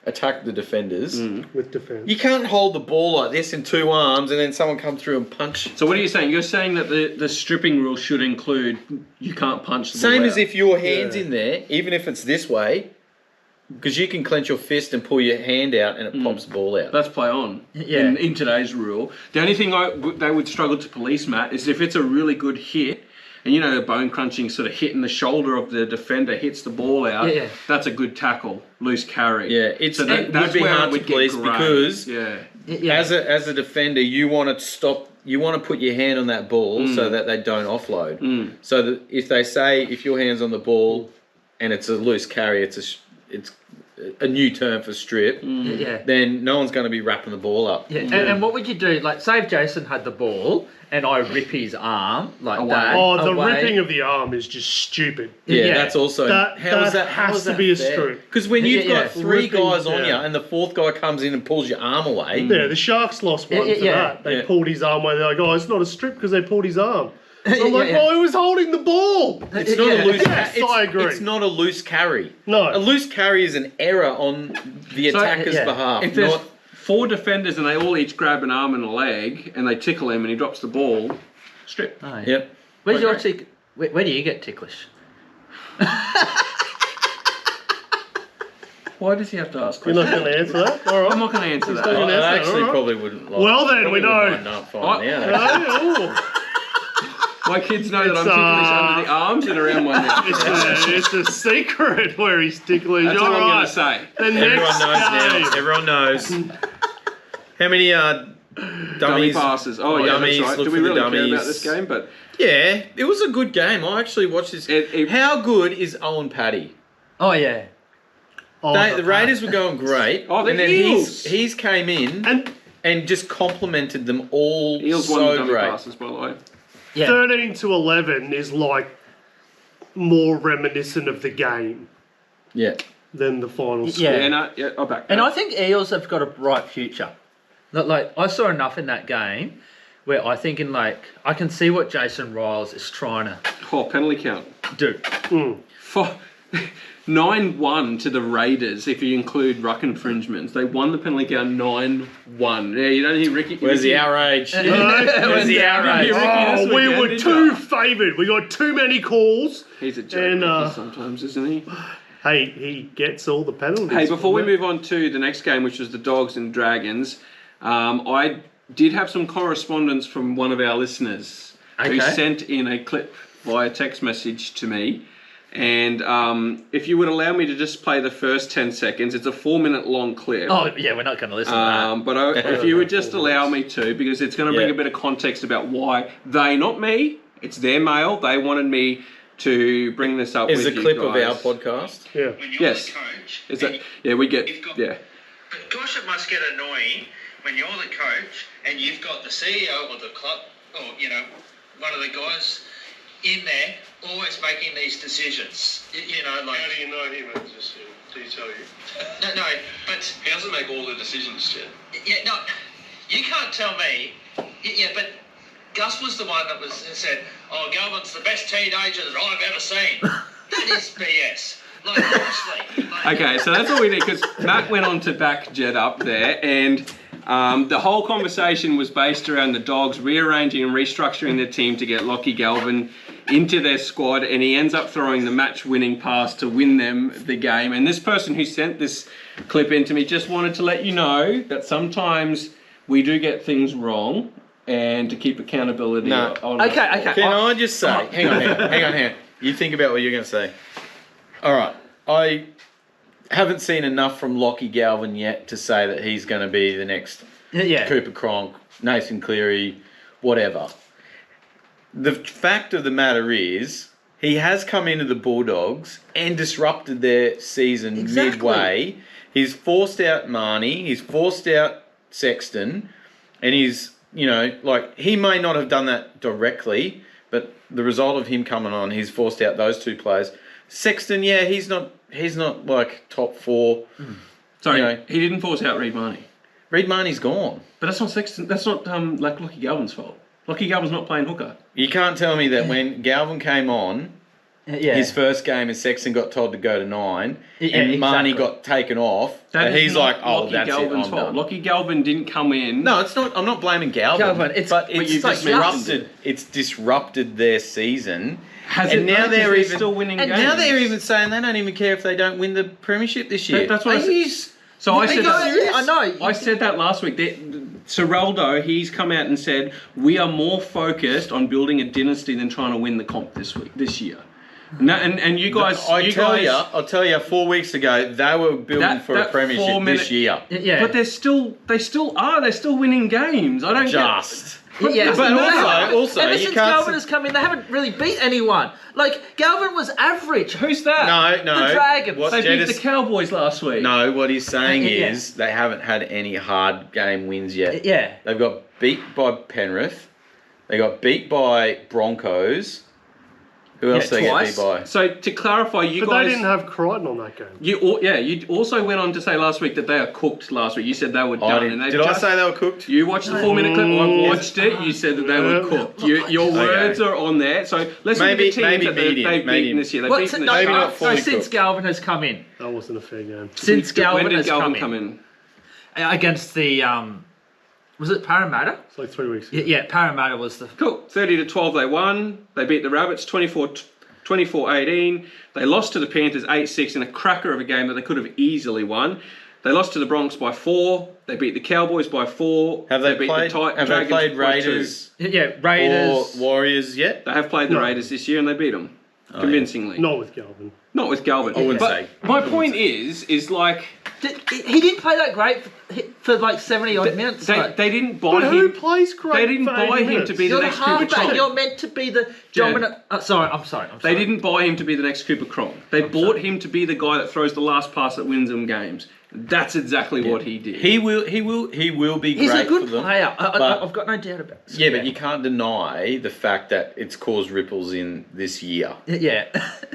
Speaker 4: Attack the defenders
Speaker 2: with defense.
Speaker 4: You can't hold the ball like this in 2 arms and then someone come through and punch.
Speaker 3: So what are you saying? You're saying that the stripping rule should include you can't punch the ball
Speaker 4: Same
Speaker 3: out.
Speaker 4: as if your hand's in there, even if it's this way. Because you can clench your fist and pull your hand out and it pops the ball out.
Speaker 3: That's play on. Yeah. In today's rule. The only thing they would struggle to police, Matt, is if it's a really good hit and the bone crunching sort of hit in the shoulder of the defender hits the ball out. Yeah. That's a good tackle, loose carry.
Speaker 4: Yeah, that's be hard to police because as a defender you want to stop. You want to put your hand on that ball so that they don't offload. So that if your hand's on the ball and it's a loose carry, it's a new term for strip, then no one's going to be wrapping the ball up.
Speaker 1: Yeah. And what would you do? Say if Jason had the ball and I rip his arm
Speaker 2: away.
Speaker 1: That.
Speaker 2: Oh, the ripping of the arm is just stupid.
Speaker 4: Yeah, that's also...
Speaker 2: That has to be a strip.
Speaker 4: Because when you've got 3 guys on you and the 4th guy comes in and pulls your arm away...
Speaker 2: Yeah, the Sharks lost one for that. They pulled his arm away. They're like, oh, it's not a strip because they pulled his arm. I'm like, well, he was holding the ball.
Speaker 4: It's not a loose.
Speaker 2: Yes, I agree.
Speaker 4: It's not a loose carry.
Speaker 2: No,
Speaker 4: a loose carry is an error on the attacker's behalf.
Speaker 3: If there's 4 defenders and they all each grab an arm and a leg and they tickle him and he drops the ball, strip.
Speaker 1: Oh, yeah.
Speaker 4: Yep.
Speaker 1: Where's your where do you get ticklish?
Speaker 3: Why does he have to ask
Speaker 2: questions?
Speaker 3: You're
Speaker 2: not going to answer that? All right.
Speaker 3: I'm not going to answer that.
Speaker 4: I actually probably wouldn't like.
Speaker 2: Well, then we know.
Speaker 3: My kids know that I'm ticklish under the arms and around my neck.
Speaker 2: It's a secret where he's ticklish.
Speaker 3: That's all I'm going to say.
Speaker 4: Everyone knows now. Everyone knows. How many
Speaker 3: dummy passes? Oh, yeah,
Speaker 4: dummies,
Speaker 3: that's right. Do we really care about this game? But
Speaker 4: yeah, it was a good game. I actually watched this. How good is Owen Paddy?
Speaker 1: Oh, yeah.
Speaker 4: The Raiders were going great.
Speaker 3: And
Speaker 4: then
Speaker 3: Eels.
Speaker 4: he's came in and just complimented them all
Speaker 3: Eels
Speaker 4: so
Speaker 3: won dummy
Speaker 4: great.
Speaker 3: passes, by the way.
Speaker 2: Yeah. 13-11 is more reminiscent of the game.
Speaker 4: Yeah.
Speaker 2: Than the final score.
Speaker 3: Yeah, I'll back that.
Speaker 1: And I think Eels have got a bright future. I saw enough in that game where I think I can see what Jason Riles is trying to
Speaker 3: penalty count.
Speaker 1: do.
Speaker 3: 9-1 to the Raiders, if you include ruck infringements. They won the penalty count 9-1. Yeah, you don't hear Ricky.
Speaker 4: Where's the outrage? Where's the outrage?
Speaker 2: Oh, we were too favoured. We got too many calls.
Speaker 3: He's a joke sometimes, isn't he?
Speaker 2: Hey, he gets all the penalties.
Speaker 3: Hey, before we move on to the next game, which was the Dogs and Dragons, I did have some correspondence from one of our listeners who sent in a clip via text message to me. And if you would allow me to just play the first 10 seconds, it's a 4-minute long clip.
Speaker 1: Oh, yeah, we're not going to listen to that.
Speaker 3: But if you would just allow me to, because it's going to bring a bit of context about why they, not me, it's their mail, they wanted me to bring this up with you guys.
Speaker 4: Is a clip of our podcast?
Speaker 2: Yeah.
Speaker 5: When you're the coach,
Speaker 3: Is that? Yeah, we get. Yeah.
Speaker 5: But gosh, it must get annoying when you're the coach and you've got the CEO of the club, or one of the guys in there, always making these decisions. Like.
Speaker 2: How do you know him? Do you tell you?
Speaker 5: No, but
Speaker 6: He doesn't make all the decisions, Jed.
Speaker 5: yeah, no, you can't tell me. Yeah, but Gus was the one that said, "Oh, Galvin's the best teenager that I've ever seen." That is BS. Like, honestly.
Speaker 3: Okay, so that's all we need, because Matt went on to back Jed up there, and the whole conversation was based around the Dogs rearranging and restructuring their team to get Lockie Galvin into their squad, and he ends up throwing the match-winning pass to win them the game. And this person who sent this clip in to me just wanted to let you know that sometimes we do get things wrong, and to keep accountability on.
Speaker 1: Okay.
Speaker 4: Can I just say, hang on. You think about what you're going to say. All right. I haven't seen enough from Lockie Galvin yet to say that he's going to be the next Cooper Cronk, Nathan Cleary, whatever. The fact of the matter is, he has come into the Bulldogs and disrupted their season midway. He's forced out Marnie, he's forced out Sexton, and he's, he may not have done that directly, but the result of him coming on, he's forced out those two players. Sexton, he's not like top 4.
Speaker 3: Sorry, he didn't force out Reid Marnie.
Speaker 4: Reid Marnie's gone.
Speaker 3: But that's not Sexton. That's not like Lockie Galvin's fault. Lockie Galvin's not playing hooker.
Speaker 4: You can't tell me that when Galvin came on, his first game as Sexton got told to go to 9, and Marnie got taken off,
Speaker 3: that
Speaker 4: and he's like,
Speaker 3: Lockie
Speaker 4: that's
Speaker 3: Galvin's
Speaker 4: it, I'm
Speaker 3: fault.
Speaker 4: done.
Speaker 3: Lockie Galvin didn't come in.
Speaker 4: No, it's not. I'm not blaming Galvin. It's disrupted their season. Now they're
Speaker 3: still winning games.
Speaker 4: Now they're even saying they don't even care if they don't win the premiership this year.
Speaker 3: That's what I said. So I said that.
Speaker 1: I know.
Speaker 3: I said that last week. Seraldo, he's come out and said we are more focused on building a dynasty than trying to win the comp this year. And you guys,
Speaker 4: I'll tell you, 4 weeks ago they were building for a premiership this year.
Speaker 1: Yeah,
Speaker 3: but they still are. They're still winning games. I don't
Speaker 1: But
Speaker 4: also,
Speaker 1: ever
Speaker 4: you
Speaker 1: since
Speaker 4: can't
Speaker 1: Galvin has come in, they haven't really beat anyone. Like, Galvin was average. Who's that?
Speaker 4: No.
Speaker 1: The Dragons.
Speaker 3: They beat the Cowboys last week.
Speaker 4: No, what he's saying is they haven't had any hard game wins yet.
Speaker 1: Yeah.
Speaker 4: They've got beat by Penrith. They got beat by Broncos. Who else did they get beat by?
Speaker 3: So to clarify,
Speaker 2: But they didn't have Crichton on that game.
Speaker 3: You also went on to say last week that they are cooked last week. You said they were done.
Speaker 4: Did I say they were cooked?
Speaker 3: You watched the 4-minute clip. I watched it. You said that they were cooked. Your words are on there. So let's look at the teams that they've beaten this year. They've beaten the Sharks.
Speaker 1: Since Galvin has come in.
Speaker 2: That wasn't a fair game.
Speaker 1: Since Galvin has
Speaker 3: come
Speaker 1: come
Speaker 3: in.
Speaker 1: Against the... was it Parramatta?
Speaker 2: It's like 3 weeks ago.
Speaker 1: Yeah, Parramatta was the...
Speaker 3: Cool. 30-12 they won. They beat the Rabbits 24-18. They lost to the Panthers 8-6 in a cracker of a game that they could have easily won. They lost to the Bronx by 4. They beat the Cowboys by 4.
Speaker 4: Have they
Speaker 3: beat
Speaker 4: played? Have they played Raiders?
Speaker 1: Raiders
Speaker 4: Or Warriors yet?
Speaker 3: They have played the Raiders this year and they beat them convincingly.
Speaker 2: Not with Galvin.
Speaker 3: Not with Galvin.
Speaker 4: I wouldn't say.
Speaker 3: My point is like
Speaker 1: he didn't play that great for like 70 odd minutes.
Speaker 3: they didn't buy
Speaker 2: But
Speaker 3: him.
Speaker 2: who plays great?
Speaker 3: They didn't
Speaker 2: for
Speaker 3: buy
Speaker 2: 80
Speaker 3: him
Speaker 2: minutes?
Speaker 3: to be the
Speaker 1: You're
Speaker 3: next
Speaker 1: the
Speaker 3: Cooper
Speaker 1: halfback.
Speaker 3: Cronk.
Speaker 1: You're meant to be the dominant. I'm sorry.
Speaker 3: They didn't buy him to be the next Cooper Cronk. They bought him to be the guy that throws the last pass that wins them games. That's exactly what he did.
Speaker 4: He will be
Speaker 1: He's
Speaker 4: great
Speaker 1: a good
Speaker 4: for them.
Speaker 1: player.
Speaker 4: but-
Speaker 1: I've got no doubt about it.
Speaker 4: Yeah, but you can't deny the fact that it's caused ripples in this year.
Speaker 1: Yeah.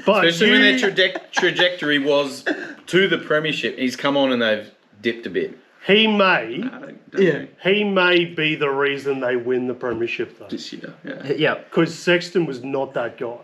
Speaker 2: But
Speaker 4: Especially when their trajectory was to the premiership. He's come on and they've dipped a bit.
Speaker 2: he may
Speaker 3: Yeah.
Speaker 2: he may be the reason they win the premiership though.
Speaker 3: This year, yeah.
Speaker 1: Yeah.
Speaker 2: Because Sexton was not that guy.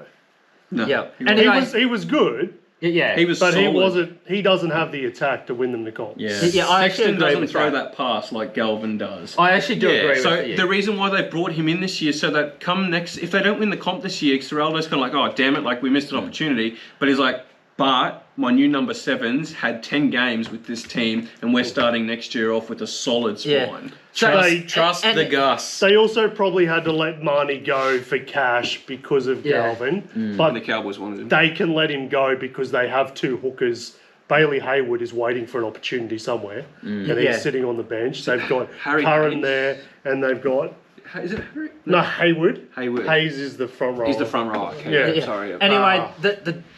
Speaker 3: No.
Speaker 1: Yeah.
Speaker 3: He
Speaker 1: And
Speaker 2: He
Speaker 1: Anyway-
Speaker 2: was good,
Speaker 1: Yeah.
Speaker 3: He was
Speaker 2: But
Speaker 3: solid.
Speaker 2: he doesn't have the attack to win them the comp.
Speaker 4: Yeah.
Speaker 1: Yeah, I actually
Speaker 3: Sexton
Speaker 1: agree
Speaker 3: doesn't
Speaker 1: with
Speaker 3: throw
Speaker 1: that.
Speaker 3: that pass like Galvin does.
Speaker 1: I actually do agree
Speaker 3: So
Speaker 1: with you.
Speaker 3: the reason why they brought him in this year, so that come next, if they don't win the comp this year, Serraldo's kind of like, oh damn it, like we missed an opportunity. But he's like, but my new number 7s had 10 games with this team, and we're starting next year off with a solid spine.
Speaker 1: Yeah. So
Speaker 4: Trust
Speaker 1: and-
Speaker 4: the Gus.
Speaker 2: They also probably had to let Marnie go for cash because of
Speaker 1: Yeah.
Speaker 2: Galvin,
Speaker 3: And the
Speaker 2: but
Speaker 3: Cowboys wanted him.
Speaker 2: they can let him go because they have 2 hookers. Bailey Hayward is waiting for an opportunity somewhere, and
Speaker 1: Yeah.
Speaker 2: he's sitting on the bench. They've got
Speaker 3: Harry
Speaker 2: Curran
Speaker 3: Hayes?
Speaker 2: there, and they've got
Speaker 3: Is it Harry?
Speaker 2: no Hayward.
Speaker 3: Hayward.
Speaker 2: Hayes is the front row.
Speaker 3: He's the front row. Okay.
Speaker 2: Yeah.
Speaker 1: Yeah.
Speaker 3: Sorry.
Speaker 1: Anyway,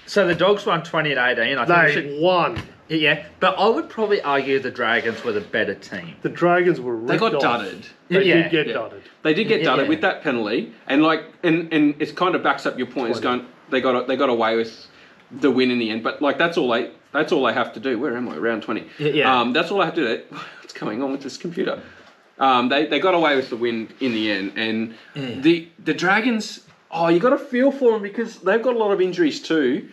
Speaker 1: so the Dogs won 20-18. I think we
Speaker 2: They
Speaker 1: should,
Speaker 2: won.
Speaker 1: yeah, but I would probably argue the Dragons were the better team.
Speaker 2: The Dragons were
Speaker 3: they
Speaker 2: ripped
Speaker 3: got
Speaker 2: off.
Speaker 3: dudded.
Speaker 2: They
Speaker 1: Yeah.
Speaker 2: did get
Speaker 3: Yeah.
Speaker 2: dudded.
Speaker 3: They did get dudded
Speaker 1: Yeah.
Speaker 3: with that penalty, and and it kind of backs up your point. Is going they got away with the win in the end, but like that's all they have to do. Where am I? Round 20.
Speaker 1: Yeah.
Speaker 3: That's all I have to do. What's going on with this computer? They got away with the win in the end, and the Dragons. Oh, you got to feel for them because they've got a lot of injuries too.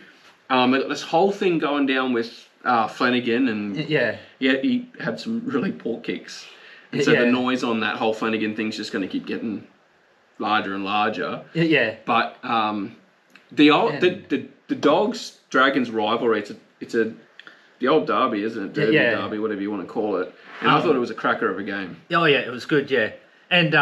Speaker 3: They got this whole thing going down with Flanagan, and
Speaker 1: Yeah.
Speaker 3: he had some really poor kicks, and so
Speaker 1: Yeah.
Speaker 3: the noise on that whole Flanagan thing's just going to keep getting larger and larger.
Speaker 1: Yeah.
Speaker 3: But the Dogs Dragons rivalry, it's the old derby, isn't it? Derby,
Speaker 1: Yeah.
Speaker 3: derby, whatever you want to call it. And I thought it was a cracker of a game.
Speaker 1: Oh, yeah, it was good, yeah. And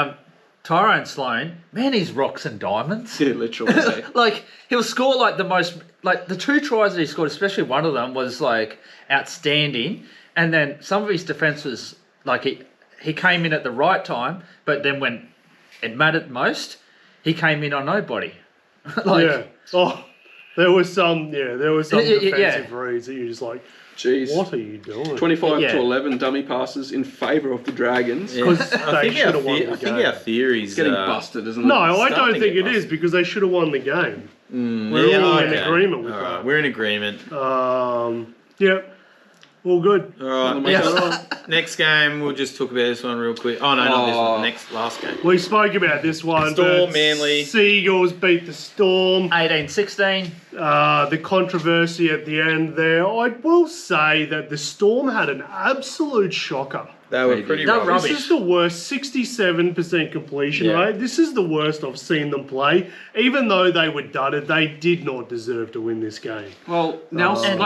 Speaker 1: Tyrone Sloan, man, he's rocks and diamonds.
Speaker 3: Yeah, literally.
Speaker 1: Like, he'll score like the most, like the 2 tries that he scored, especially one of them was like outstanding. And then some of his defence was like he came in at the right time, but then when it mattered most, he came in on nobody.
Speaker 2: Yeah. Oh, there was some
Speaker 1: Yeah.
Speaker 2: defensive reads that you're just like,
Speaker 3: Jeez.
Speaker 2: what are you doing?
Speaker 3: 25
Speaker 1: Yeah.
Speaker 3: to 11 dummy passes in favour of the Dragons.
Speaker 4: Yeah.
Speaker 2: Because
Speaker 4: I
Speaker 2: they
Speaker 4: think
Speaker 2: should
Speaker 4: our
Speaker 2: have won the
Speaker 4: I think
Speaker 2: game.
Speaker 4: our theories
Speaker 3: It's getting busted, isn't it?
Speaker 2: No, I
Speaker 3: Starting
Speaker 2: don't
Speaker 3: to
Speaker 2: think
Speaker 3: get
Speaker 2: it is
Speaker 3: busted.
Speaker 2: because they should have won the game. We're
Speaker 4: yeah,
Speaker 2: all in
Speaker 4: okay.
Speaker 2: agreement with
Speaker 4: All right,
Speaker 2: that.
Speaker 4: we're in agreement.
Speaker 2: Yeah, all good.
Speaker 4: All right.
Speaker 1: Yeah.
Speaker 4: Next game, we'll just talk about this one real quick. Oh no, not this one. Last game.
Speaker 2: We spoke about this one.
Speaker 4: Storm,
Speaker 2: but
Speaker 4: Manly.
Speaker 2: Seagulls beat the Storm.
Speaker 1: 18-16.
Speaker 2: The controversy at the end there. I will say that the Storm had an absolute shocker.
Speaker 4: They were pretty
Speaker 1: They're
Speaker 4: rubbish.
Speaker 1: rubbish.
Speaker 2: This is the worst, 67% completion
Speaker 4: Yeah.
Speaker 2: rate. This is the worst I've seen them play. Even though they were dudded, they did not deserve to win this game.
Speaker 3: Well, Nelson,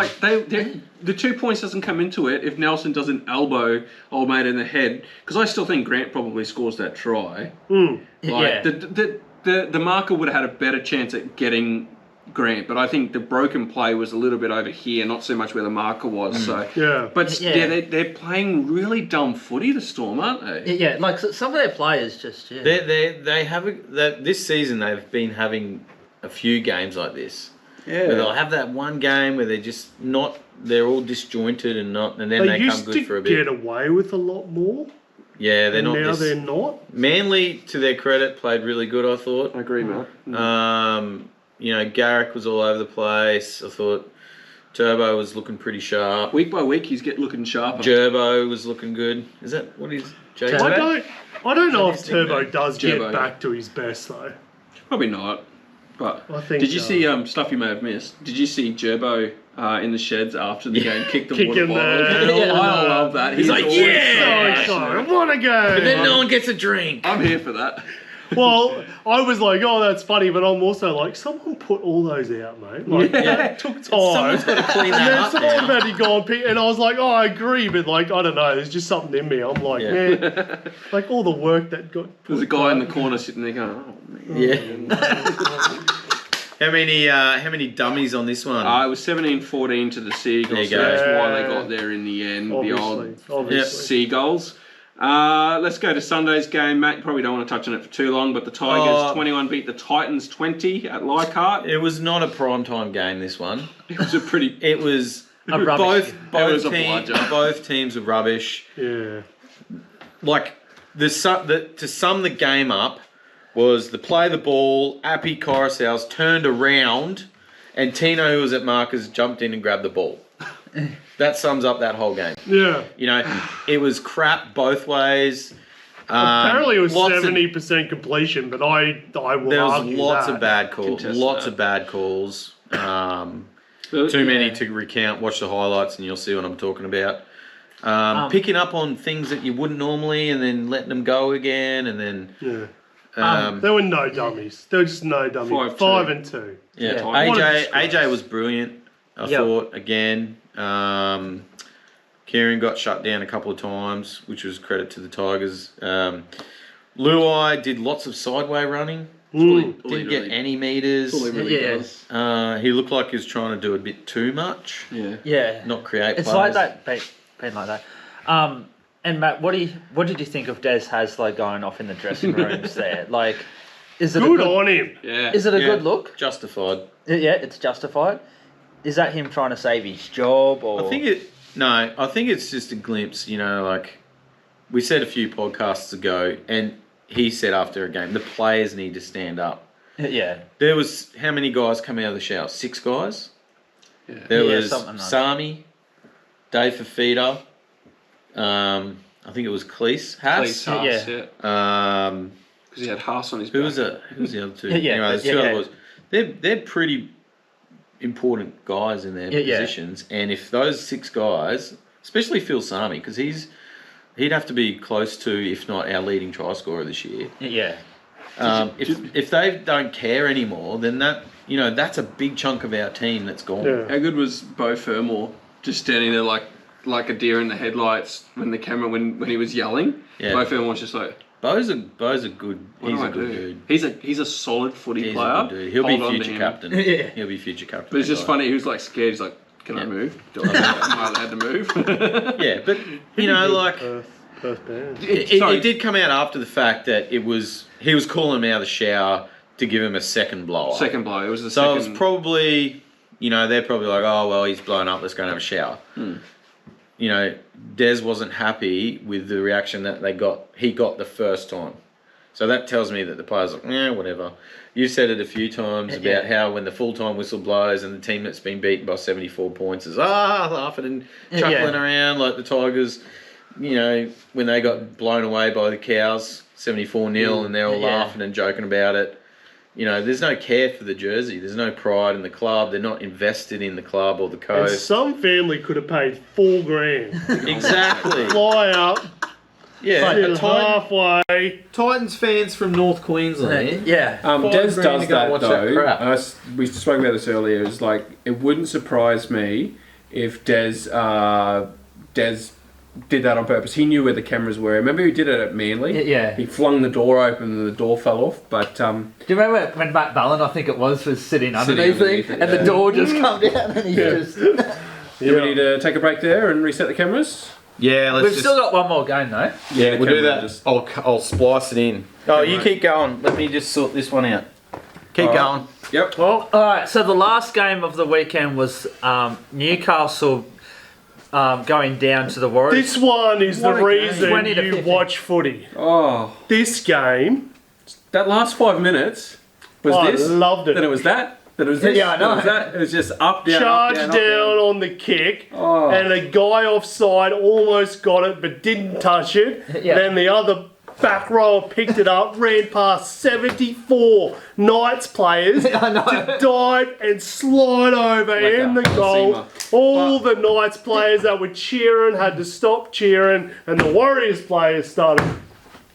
Speaker 3: the 2 points doesn't come into it if Nelson doesn't elbow old mate in the head. Because I still think Grant probably scores that try.
Speaker 1: Yeah.
Speaker 3: The marker would have had a better chance at getting Grant, but I think the broken play was a little bit over here, not so much where the marker was. So
Speaker 2: Yeah.
Speaker 3: but
Speaker 1: Yeah.
Speaker 3: yeah, they're playing really dumb footy, the Storm, aren't they?
Speaker 1: Yeah, like some of their players just, yeah.
Speaker 4: They have this season. They've been having a few games like this.
Speaker 3: Yeah.
Speaker 4: Where they'll have that one game where they're just not. They're all disjointed and then
Speaker 2: They
Speaker 4: they come
Speaker 2: used
Speaker 4: good
Speaker 2: to
Speaker 4: for a bit.
Speaker 2: get away with a lot more.
Speaker 4: Yeah, they're
Speaker 2: And
Speaker 4: not.
Speaker 2: now
Speaker 4: This,
Speaker 2: they're not.
Speaker 4: Manly, to their credit, played really good. I thought.
Speaker 3: I agree, Matt.
Speaker 4: Garrick was all over the place. I thought Turbo was looking pretty sharp.
Speaker 3: Week by week, he's looking sharper.
Speaker 4: Gerbo was looking good. Is that what he's? Jake?
Speaker 2: I don't know if
Speaker 4: his
Speaker 2: Turbo
Speaker 4: nickname?
Speaker 2: does
Speaker 3: Turbo.
Speaker 2: get back to his best though.
Speaker 3: Probably not. But
Speaker 2: I think
Speaker 3: did you see stuff you may have missed? Did you see Gerbo in the sheds after the game kick the
Speaker 2: Kicking
Speaker 3: water bottle?
Speaker 2: the-
Speaker 3: I love that. He's
Speaker 4: like,
Speaker 3: always
Speaker 4: yeah!
Speaker 3: so
Speaker 2: I
Speaker 3: passionate.
Speaker 2: want to go.
Speaker 4: But then no one gets a drink.
Speaker 3: I'm here for that.
Speaker 2: Well, I was like, oh, that's funny, but I'm also like, someone put all those out, mate. Like, that took time.
Speaker 4: Someone's got to clean
Speaker 2: And
Speaker 4: that
Speaker 2: then
Speaker 4: up
Speaker 2: someone
Speaker 4: now.
Speaker 2: had to go and pick, and I was like, oh, I agree, but like, I don't know, there's just something in me. I'm like,
Speaker 4: Yeah.
Speaker 2: man, like all the work that got.
Speaker 3: There's a guy in the corner sitting there going, oh, man.
Speaker 4: Yeah. How many dummies on this one?
Speaker 3: It was 17-14 to the Seagulls.
Speaker 4: There you
Speaker 3: So
Speaker 4: go.
Speaker 3: that's why they got there in the end.
Speaker 2: Obviously,
Speaker 3: The old
Speaker 2: obviously.
Speaker 3: Seagulls. Let's go to Sunday's game. Matt, you probably don't want to touch on it for too long, but the Tigers 21 beat the Titans 20 at Leichhardt.
Speaker 4: It was not a primetime game, this one.
Speaker 3: It was a pretty...
Speaker 4: It was
Speaker 1: A rubbish.
Speaker 3: was a bludger.
Speaker 4: both teams were rubbish.
Speaker 2: Yeah.
Speaker 4: Like to sum the game up was the play the ball, Appy Coruscant turned around and Tino, who was at markers, jumped in and grabbed the ball. That sums up that whole game.
Speaker 2: Yeah.
Speaker 4: You know, it was crap both ways.
Speaker 2: Apparently, it was
Speaker 4: lots of-
Speaker 2: 70% completion, but I will
Speaker 4: There was
Speaker 2: argue
Speaker 4: lots
Speaker 2: that.
Speaker 4: of bad calls.
Speaker 3: Contest
Speaker 4: Lots
Speaker 3: that.
Speaker 4: of bad calls. Too many to recount. Watch the highlights and you'll see what I'm talking about. Picking up on things that you wouldn't normally and then letting them go again and then...
Speaker 2: there were no dummies. There were just no dummies. 5 and 2.
Speaker 4: Yeah,
Speaker 2: Yeah.
Speaker 4: AJ was brilliant, I thought, again. Kieran got shut down a couple of times, which was credit to the Tigers. Luai did lots of sideway running. Didn't get any meters. He looked like he was trying to do a bit too much.
Speaker 1: Yeah.
Speaker 4: Not create
Speaker 1: It's
Speaker 4: plays.
Speaker 1: like that, been like that. And Matt, what did you think of Des Hasler going off in the dressing rooms there? Like, is it
Speaker 2: Good
Speaker 1: a good,
Speaker 2: on him.
Speaker 3: Yeah.
Speaker 1: is it a good look?
Speaker 4: Justified.
Speaker 1: Yeah, it's justified. Is that him trying to save his job, or
Speaker 4: I think it's just a glimpse, like we said a few podcasts ago, and he said after a game, the players need to stand up.
Speaker 1: Yeah.
Speaker 4: There was, how many guys come out of the shower? 6 guys?
Speaker 3: Yeah.
Speaker 4: There
Speaker 1: Yeah,
Speaker 4: was
Speaker 1: something like
Speaker 4: Sami, Dave Fafita, I think it was Cleese, Haas.
Speaker 3: Haas,
Speaker 1: Yeah.
Speaker 3: Because he had Haas on his back.
Speaker 4: Who was it? Who was the other two?
Speaker 1: Yeah,
Speaker 4: Anyway, there's
Speaker 1: yeah,
Speaker 4: two
Speaker 1: yeah.
Speaker 4: other boys. They're pretty important guys in their
Speaker 1: Yeah.
Speaker 4: positions, and if those 6 guys, especially Phil Sami, because he'd have to be close to, if not our leading try scorer this year.
Speaker 1: Yeah.
Speaker 4: If they don't care anymore, then that's a big chunk of our team that's gone.
Speaker 2: Yeah.
Speaker 3: How good was Beau Fermor just standing there like a deer in the headlights when he was yelling?
Speaker 4: Yeah.
Speaker 3: Beau Fermor was just like,
Speaker 4: Bo's a good.
Speaker 3: what
Speaker 4: He's
Speaker 3: do
Speaker 4: a
Speaker 3: I
Speaker 4: good
Speaker 3: do?
Speaker 4: dude.
Speaker 3: He's a solid footy
Speaker 4: He's
Speaker 3: player.
Speaker 4: a good dude. He'll
Speaker 3: Hold
Speaker 4: be
Speaker 3: on to
Speaker 4: future
Speaker 3: him.
Speaker 4: captain.
Speaker 1: Yeah.
Speaker 4: He'll be future captain.
Speaker 3: But it's just
Speaker 4: that guy.
Speaker 3: funny. He was like scared. He's like, "Can I move? Am I allowed to move?"
Speaker 4: Yeah, but
Speaker 2: Perth band.
Speaker 4: it did come out after the fact that he was calling him out of the shower to give him a second blow.
Speaker 3: Second blow. It was the
Speaker 4: So
Speaker 3: second.
Speaker 4: it was probably, they're probably like, oh well, he's blown up. Let's go and have a shower. Des wasn't happy with the reaction that he got the first time. So that tells me that the players are like, whatever. You said it a few times about how when the full-time whistle blows and the team that's been beaten by 74 points is laughing and chuckling around like the Tigers, when they got blown away by the Cows, 74-0, and they're all laughing and joking about it. There's no care for the jersey. There's no pride in the club. They're not invested in the club or the
Speaker 2: And
Speaker 4: coast.
Speaker 2: some family could have paid $4,000.
Speaker 4: Exactly.
Speaker 2: Fly up,
Speaker 4: Yeah.
Speaker 2: sit halfway.
Speaker 4: Titans fans from North Queensland.
Speaker 1: Yeah.
Speaker 7: Des
Speaker 4: grand to
Speaker 7: does
Speaker 4: go
Speaker 7: that
Speaker 4: watch that
Speaker 7: though.
Speaker 4: crap.
Speaker 7: We spoke about this earlier. It's like it wouldn't surprise me if Des did that on purpose. He knew where the cameras were. Remember he did it at Manly?
Speaker 1: Yeah.
Speaker 7: He flung the door open and the door fell off. But
Speaker 1: Do you remember when Matt Ballin, I think it was sitting underneath
Speaker 7: underneath
Speaker 1: it,
Speaker 7: it,
Speaker 1: and
Speaker 7: yeah.
Speaker 1: the door just come down and he just...
Speaker 7: do we need to take a break there and reset the cameras?
Speaker 4: Yeah, let's
Speaker 1: We've
Speaker 4: just...
Speaker 1: still got one more game though.
Speaker 4: Yeah, we'll do
Speaker 7: camera
Speaker 4: that.
Speaker 7: just-
Speaker 4: I'll splice it in. Oh, you keep going. Let me just sort this one out. Keep
Speaker 7: All right.
Speaker 4: going.
Speaker 7: Yep.
Speaker 1: All right, so the last game of the weekend was Newcastle going down to the Warriors.
Speaker 2: This one is the
Speaker 1: What a game.
Speaker 2: reason
Speaker 1: 20 to
Speaker 2: you
Speaker 1: 50.
Speaker 2: watch footy.
Speaker 7: Oh,
Speaker 2: This game,
Speaker 7: that last 5 minutes was
Speaker 2: I
Speaker 7: this.
Speaker 2: loved it.
Speaker 7: Then it was that. Then it was this.
Speaker 1: Yeah, I know.
Speaker 7: Then it was that. It was just up, down,
Speaker 2: charged
Speaker 7: up,
Speaker 2: down,
Speaker 7: down, up,
Speaker 2: on the kick,
Speaker 7: Oh.
Speaker 2: and a guy offside almost got it but didn't touch it.
Speaker 1: Yeah.
Speaker 2: Then the other back rower picked it up, ran past 74 Knights players,
Speaker 1: I know.
Speaker 2: to dive and slide over
Speaker 7: Like
Speaker 2: in
Speaker 7: a
Speaker 2: the goal.
Speaker 7: seamer.
Speaker 2: All the Knights players that were cheering had to stop cheering, and the Warriors players started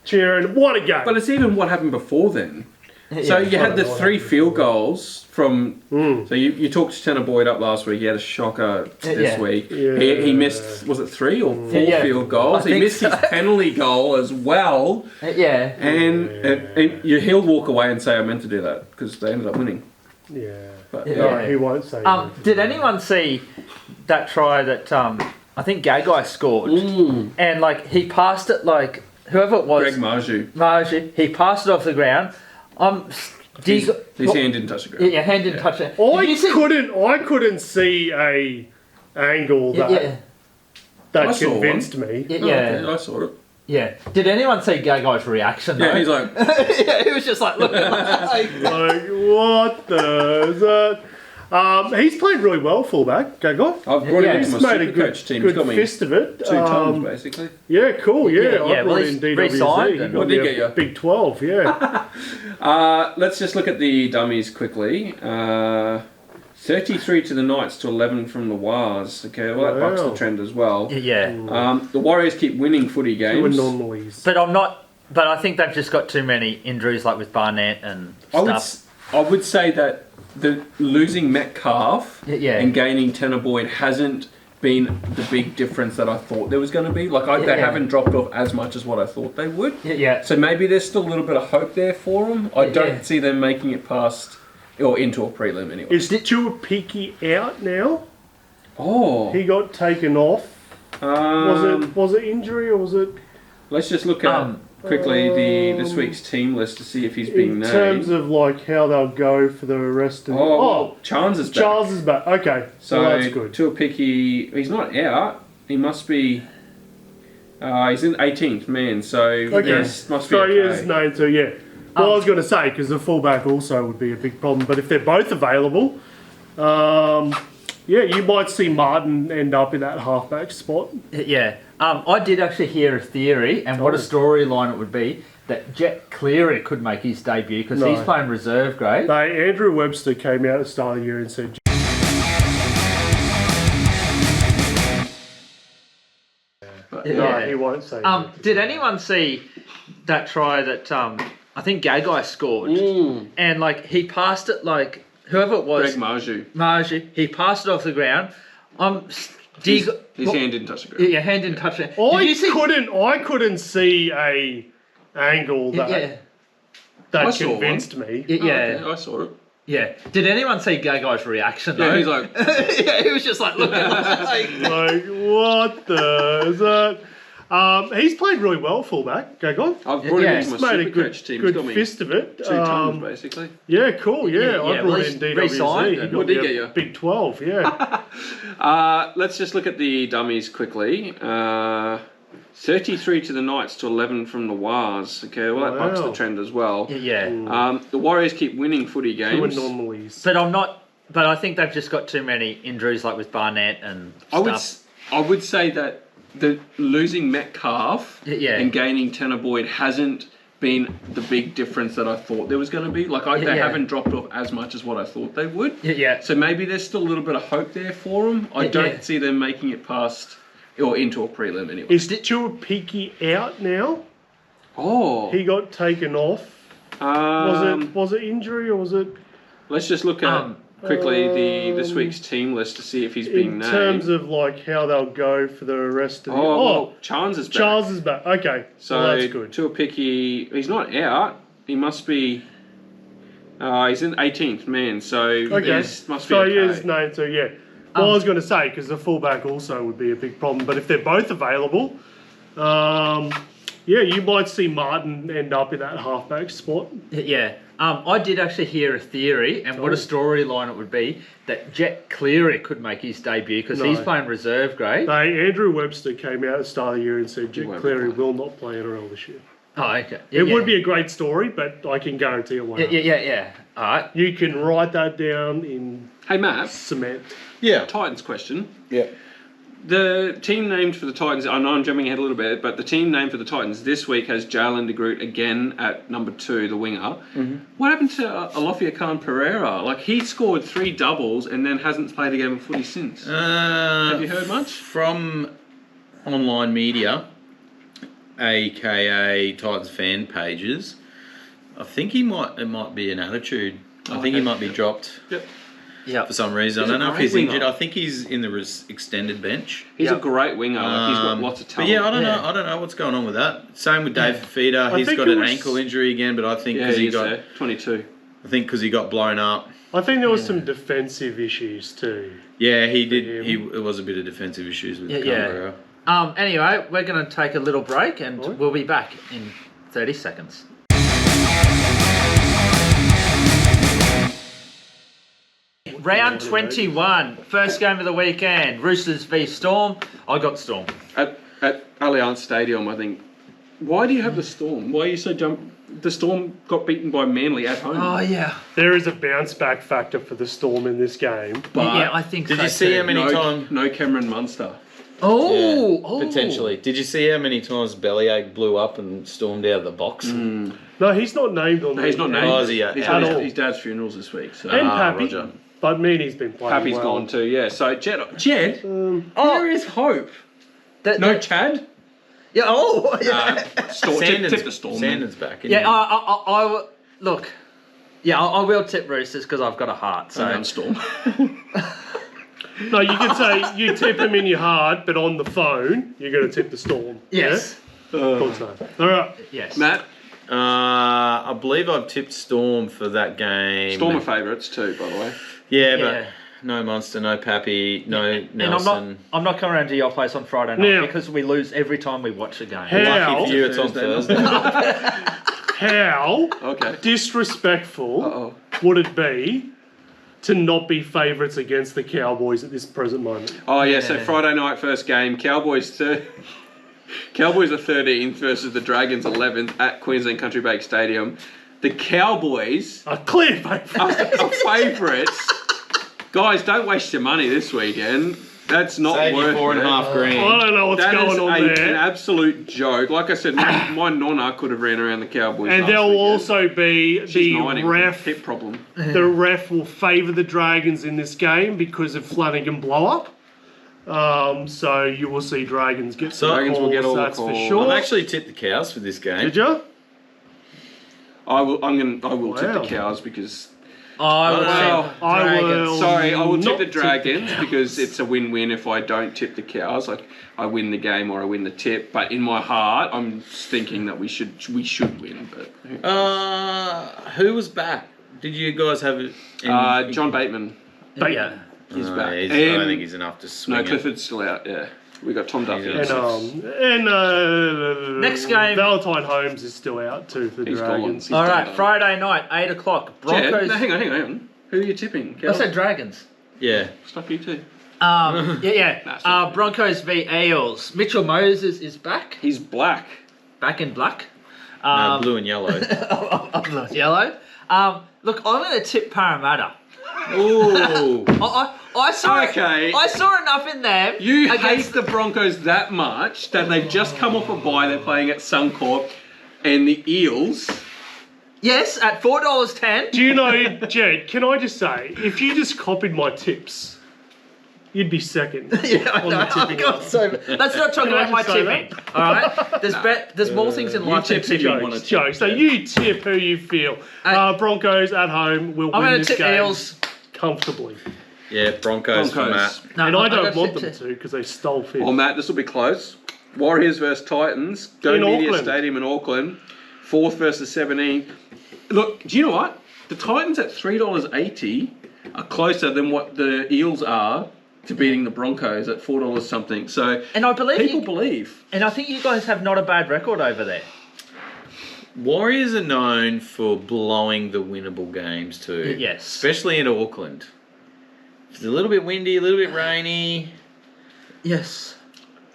Speaker 2: cheering. What a game!
Speaker 7: But it's even what happened before then. So you had the 3 field goals from. So you talked Tanner Boyd up last week. He had a shocker this
Speaker 1: Yeah.
Speaker 7: week.
Speaker 2: Yeah.
Speaker 7: He missed, was it 3 or 4
Speaker 1: Yeah.
Speaker 7: field goals?
Speaker 1: I
Speaker 7: He
Speaker 1: think
Speaker 7: missed his
Speaker 1: so.
Speaker 7: penalty goal as well.
Speaker 1: Yeah.
Speaker 7: And he'll walk away and say, I meant to do that because they ended up winning.
Speaker 2: yeah.
Speaker 7: But,
Speaker 1: Yeah.
Speaker 2: No, he won't say that.
Speaker 1: Did anyone see that try that I think Gagai scored? And like he passed it like whoever it was,
Speaker 7: Greg Marju.
Speaker 1: Margie, he passed it off the ground.
Speaker 7: His hand didn't touch the ground.
Speaker 1: Yeah, hand didn't touch it. Did you
Speaker 2: I
Speaker 1: see-
Speaker 2: couldn't see a angle that
Speaker 1: Yeah,
Speaker 7: I
Speaker 2: that
Speaker 7: saw
Speaker 2: convinced me.
Speaker 1: yeah,
Speaker 7: Oh,
Speaker 1: yeah,
Speaker 7: okay, I saw it.
Speaker 1: yeah. Did anyone see Gagai's reaction?
Speaker 7: Yeah,
Speaker 1: though?
Speaker 7: he's like,
Speaker 1: yeah, he was just like looking like.
Speaker 2: Like, what the is that? He's played really well, fullback. Gagai.
Speaker 7: I've brought
Speaker 1: Yeah,
Speaker 7: him into
Speaker 2: He's
Speaker 7: my
Speaker 2: made a
Speaker 7: super
Speaker 2: good,
Speaker 7: coach team.
Speaker 2: good
Speaker 7: He's got me
Speaker 2: fist of it.
Speaker 7: 2 times basically.
Speaker 2: Yeah, cool. Yeah,
Speaker 1: Yeah,
Speaker 2: I
Speaker 1: well,
Speaker 2: brought
Speaker 1: he's
Speaker 2: in
Speaker 1: re-signed
Speaker 2: DWZ. He
Speaker 1: and-
Speaker 2: got
Speaker 7: What
Speaker 2: me
Speaker 7: did
Speaker 2: a
Speaker 7: get you?
Speaker 2: Big 12. Yeah.
Speaker 7: Let's just look at the dummies quickly. 33 to the Knights to 11 from the Wars. Okay, well that bucks the trend as well.
Speaker 8: Yeah.
Speaker 7: The Warriors keep winning footy games.
Speaker 8: But I'm not. But I think they've just got too many injuries, like with Barnett and stuff.
Speaker 7: I would say that the losing Metcalf
Speaker 8: Yeah.
Speaker 7: and gaining Tanner Boyd hasn't been the big difference that I thought there was going to be. Like they haven't dropped off as much as what I thought they would.
Speaker 8: Yeah.
Speaker 7: So maybe there's still a little bit of hope there for them. I don't see them making it past or into a prelim anyway.
Speaker 2: Is Tuapiki out now?
Speaker 7: Oh.
Speaker 2: He got taken off. Was it injury or was it?
Speaker 7: Let's just look at quickly the this week's team list to see if he's being named.
Speaker 2: In terms of like how they'll go for the rest of.
Speaker 7: Charles is back.
Speaker 2: Charles is back. Okay,
Speaker 7: so
Speaker 2: that's good.
Speaker 7: Tuapiki, he's not out. He must be. He's in 18th man, so yes, must be.
Speaker 2: So
Speaker 7: okay.
Speaker 2: he is named too. Yeah. Well, I was going to say because the fullback also would be a big problem, but if they're both available, you might see Martin end up in that halfback spot.
Speaker 8: Yeah. I did actually hear a theory, and what a storyline it would be, that Jet Cleary could make his debut because he's playing reserve grade.
Speaker 2: Andrew Webster came out at the start of the year and said. No, he won't say.
Speaker 8: Did anyone see that try that I think Gagai scored? And like he passed it like whoever it was.
Speaker 3: Greg Marju.
Speaker 8: Marju. He passed it off the ground.
Speaker 3: His hand didn't touch the ground.
Speaker 8: Yeah, hand didn't touch it.
Speaker 2: I couldn't see a angle that convinced me.
Speaker 8: Yeah,
Speaker 3: I saw it.
Speaker 8: Yeah. Did anyone see Gagai's reaction though?
Speaker 3: Yeah, he's like...
Speaker 8: yeah, he was just like looking like...
Speaker 2: what the... Is that... he's played really well fullback, Gagai.
Speaker 3: I've brought him into my
Speaker 2: made a
Speaker 3: Supercoach team.
Speaker 2: good
Speaker 3: He's got me
Speaker 2: fist of it.
Speaker 3: 2 tons, basically.
Speaker 2: Yeah, cool, yeah. I brought
Speaker 8: well,
Speaker 2: in DWZ.
Speaker 8: re-signed.
Speaker 2: He
Speaker 3: What
Speaker 2: got
Speaker 3: did he
Speaker 2: me
Speaker 3: get
Speaker 2: a
Speaker 3: you?
Speaker 2: Big 12, yeah.
Speaker 3: Let's just look at the dummies quickly. 33 to the Knights to 11 from the Wars. Okay, well that bucks the trend as well.
Speaker 8: Yeah.
Speaker 3: The Warriors keep winning footy games.
Speaker 8: But I'm not. But I think they've just got too many injuries, like with Barnett and stuff.
Speaker 3: I would say that the losing Metcalf and gaining Tanner Boyd hasn't been the big difference that I thought there was going to be. Like they haven't dropped off as much as what I thought they would.
Speaker 8: Yeah.
Speaker 3: So maybe there's still a little bit of hope there for them. I don't see them making it past or into a prelim anyway.
Speaker 2: Is Tuapiki out now?
Speaker 3: Oh.
Speaker 2: He got taken off. Was it injury or was it?
Speaker 3: Let's just look at quickly this week's team list to see if he's being named.
Speaker 2: In terms of like how they'll go for the rest of the...
Speaker 3: Charles is back.
Speaker 2: Charles is back. Okay,
Speaker 3: so
Speaker 2: that's good.
Speaker 3: Tuapiki, he's not out. He must be... he's in 18th man, so he must be okay.
Speaker 2: So he is named too, yeah. Well, I was going to say, because the fullback also would be a big problem, but if they're both available, you might see Martin end up in that halfback spot.
Speaker 8: Yeah. I did actually hear a theory, and what a storyline it would be, that Jet Cleary could make his debut because he's playing reserve grade.
Speaker 2: Andrew Webster came out at the start of the year and said Jet Cleary will not play NRL this year.
Speaker 8: Oh, okay.
Speaker 2: It would be a great story, but I can guarantee it won't.
Speaker 8: Yeah. All right.
Speaker 2: You can write that down in cement.
Speaker 3: Yeah. Titans question.
Speaker 4: Yeah.
Speaker 3: The team named for the Titans, I know I'm jumping ahead a little bit, but the team named for the Titans this week has Jalen de Groot again at number 2, the winger. Mm-hmm. What happened to Alofia Khan Pereira? Like, he scored 3 doubles and then hasn't played a game of footy since. Have you heard much?
Speaker 4: From online media, aka Titans fan pages, I think it might be an attitude. I think he might be dropped.
Speaker 3: Yep.
Speaker 4: For some reason. I don't know if he's injured. I think he's in the extended bench.
Speaker 3: He's a great winger. Like, he's got lots of talent.
Speaker 4: But yeah, I don't know what's going on with that. Same with Dave Fafita. He's got an ankle injury again, but I think because he got
Speaker 3: 22.
Speaker 4: I think because he got blown up.
Speaker 2: I think there was some defensive issues too.
Speaker 4: Yeah, he did. It was a bit of defensive issues with Canberra.
Speaker 8: Anyway, we're going to take a little break, and we'll be back in 30 seconds. Round 21, first game of the weekend. Roosters v Storm. I got Storm.
Speaker 3: At Allianz Stadium, I think. Why do you have the Storm? Why are you so The Storm got beaten by Manly at home.
Speaker 8: Oh, yeah.
Speaker 2: There is a bounce back factor for the Storm in this game.
Speaker 8: But I think
Speaker 4: did you see how many times?
Speaker 3: No Cameron Munster.
Speaker 4: Potentially. Did you see how many times Bellyache blew up and stormed out of the box?
Speaker 2: No, he's not named on
Speaker 3: he's not named.
Speaker 4: Oh, is he
Speaker 3: His dad's funerals this week. So.
Speaker 2: And Pappy.
Speaker 4: Roger.
Speaker 2: But Meany's been playing
Speaker 3: Pappy's
Speaker 2: well.
Speaker 3: gone too, yeah. So, Jed, there is hope.
Speaker 8: That-
Speaker 3: No
Speaker 8: that-
Speaker 3: Chad?
Speaker 8: Yeah. Oh, yeah.
Speaker 3: Tip the Storm.
Speaker 4: Sandon's back. Isn't
Speaker 8: Yeah,
Speaker 4: he?
Speaker 8: I will- look. Yeah, I will tip Roosters because I've got a heart. So
Speaker 3: And Storm.
Speaker 2: No, you could say you tip him in your heart, but on the phone, you're going to tip the Storm.
Speaker 8: yes,
Speaker 2: Yeah? Thought so. All right.
Speaker 8: yes.
Speaker 3: Matt,
Speaker 4: I believe I've tipped Storm for that game.
Speaker 3: Storm are favourites too, by the way.
Speaker 4: Yeah,
Speaker 8: Yeah.
Speaker 4: but no Munster, no Pappy, no
Speaker 8: And
Speaker 4: Nelson.
Speaker 8: I'm not coming around to your place on Friday night
Speaker 2: Now-
Speaker 8: because we lose every time we watch a game.
Speaker 2: How?
Speaker 4: Lucky for you, it's on
Speaker 3: Thursday.
Speaker 4: Thursday.
Speaker 2: How
Speaker 3: Okay.
Speaker 2: disrespectful
Speaker 3: Uh-oh.
Speaker 2: would it be to not be favourites against the Cowboys at this present moment?
Speaker 3: Oh, yeah, so
Speaker 8: Yeah.
Speaker 3: Friday night first game, Cowboys are 13th versus the Dragons 11th at Queensland Country Bank Stadium. The Cowboys
Speaker 2: A clear favourite.
Speaker 3: are favourites. Guys, don't waste your money this weekend. That's not
Speaker 4: Save your
Speaker 3: worth it.
Speaker 2: I
Speaker 4: $4.5
Speaker 2: don't know what's
Speaker 3: That is
Speaker 2: going on
Speaker 3: an
Speaker 2: there.
Speaker 3: absolute joke. Like I said, my nonna could have ran around the Cowboys.
Speaker 2: And
Speaker 3: last
Speaker 2: there'll
Speaker 3: weekend.
Speaker 2: also be
Speaker 3: She's
Speaker 2: the
Speaker 3: 90 with a
Speaker 2: ref.
Speaker 3: hip problem.
Speaker 2: The ref will favour the Dragons in this game because of Flanagan blow up. So you will see Dragons get some
Speaker 3: Dragons will
Speaker 2: calls,
Speaker 3: get all the
Speaker 2: that's for
Speaker 3: calls.
Speaker 2: sure.
Speaker 4: I've actually tipped the Cows for this game.
Speaker 2: Did you?
Speaker 3: I will tip
Speaker 2: Wow.
Speaker 3: the Cows because
Speaker 8: I will
Speaker 3: Wow.
Speaker 8: tip
Speaker 2: I
Speaker 8: Dragons.
Speaker 2: will
Speaker 3: sorry, I will tip
Speaker 2: not
Speaker 3: the
Speaker 2: tip
Speaker 3: Dragons
Speaker 2: the
Speaker 3: because it's a win-win if I don't tip the Cows. Like I win the game or I win the tip, but in my heart, I'm thinking that we should win. But
Speaker 4: Who was back? Did you guys have it?
Speaker 3: John Bateman,
Speaker 8: Yeah.
Speaker 3: he's back.
Speaker 4: I
Speaker 3: And-
Speaker 4: don't think he's enough to swing
Speaker 3: No,
Speaker 4: it.
Speaker 3: Clifford's still out. Yeah, we got Tom Duffy.
Speaker 4: He's
Speaker 8: Next game.
Speaker 2: Valentine Holmes is still out too for the
Speaker 3: He's
Speaker 2: Dragons.
Speaker 3: gone.
Speaker 8: All right,
Speaker 3: done.
Speaker 8: Friday night, 8:00.
Speaker 3: Jed,
Speaker 8: Broncos.
Speaker 3: no, hang on. Who are you tipping?
Speaker 8: I said Dragons.
Speaker 4: Yeah.
Speaker 3: Stuff you too.
Speaker 8: Yeah. Broncos v Eels. Mitchell Moses is back.
Speaker 3: He's black.
Speaker 8: Back in black.
Speaker 4: No, blue and yellow.
Speaker 8: I'm not yellow. Look, I'm going to tip Parramatta.
Speaker 4: Ooh.
Speaker 8: I saw
Speaker 3: Okay.
Speaker 8: I saw enough in there.
Speaker 3: You hate
Speaker 8: against
Speaker 3: the Broncos that much that they've just come off a bye. They're playing at Suncorp, and the Eels.
Speaker 8: Yes, at $4.10.
Speaker 2: Do you know, Jed? Can I just say, if you just copied my tips, you'd be second.
Speaker 8: Yeah, I
Speaker 2: on
Speaker 8: know.
Speaker 2: the tipping
Speaker 8: God,
Speaker 2: line.
Speaker 8: so let's not talk
Speaker 2: Can I
Speaker 8: about my
Speaker 2: just say
Speaker 8: tipping. All right, there's more things in life than
Speaker 3: tip if you
Speaker 8: tipping.
Speaker 3: want to
Speaker 2: Jokes. So you tip who you feel. Broncos at home will
Speaker 8: I'm
Speaker 2: win
Speaker 8: going
Speaker 2: this
Speaker 8: to tip
Speaker 2: game
Speaker 8: Eels.
Speaker 2: comfortably.
Speaker 4: Yeah, Broncos for Matt.
Speaker 8: No,
Speaker 2: And I
Speaker 8: I'm
Speaker 2: don't
Speaker 8: gonna
Speaker 2: want
Speaker 8: tip
Speaker 2: them to because they stole fifth.
Speaker 3: Well, Matt, this will be close. Warriors versus Titans. Go
Speaker 2: In
Speaker 3: Media
Speaker 2: Auckland.
Speaker 3: Stadium in Auckland. 4th versus 17. Look, do you know what? The Titans at $3.80 are closer than what the Eels are to beating the Broncos at $4 something. So
Speaker 8: And I believe
Speaker 3: people
Speaker 8: you,
Speaker 3: believe.
Speaker 8: and I think you guys have not a bad record over there.
Speaker 4: Warriors are known for blowing the winnable games too.
Speaker 8: Yes.
Speaker 4: Especially in Auckland. It's a little bit windy, a little bit rainy.
Speaker 8: Yes.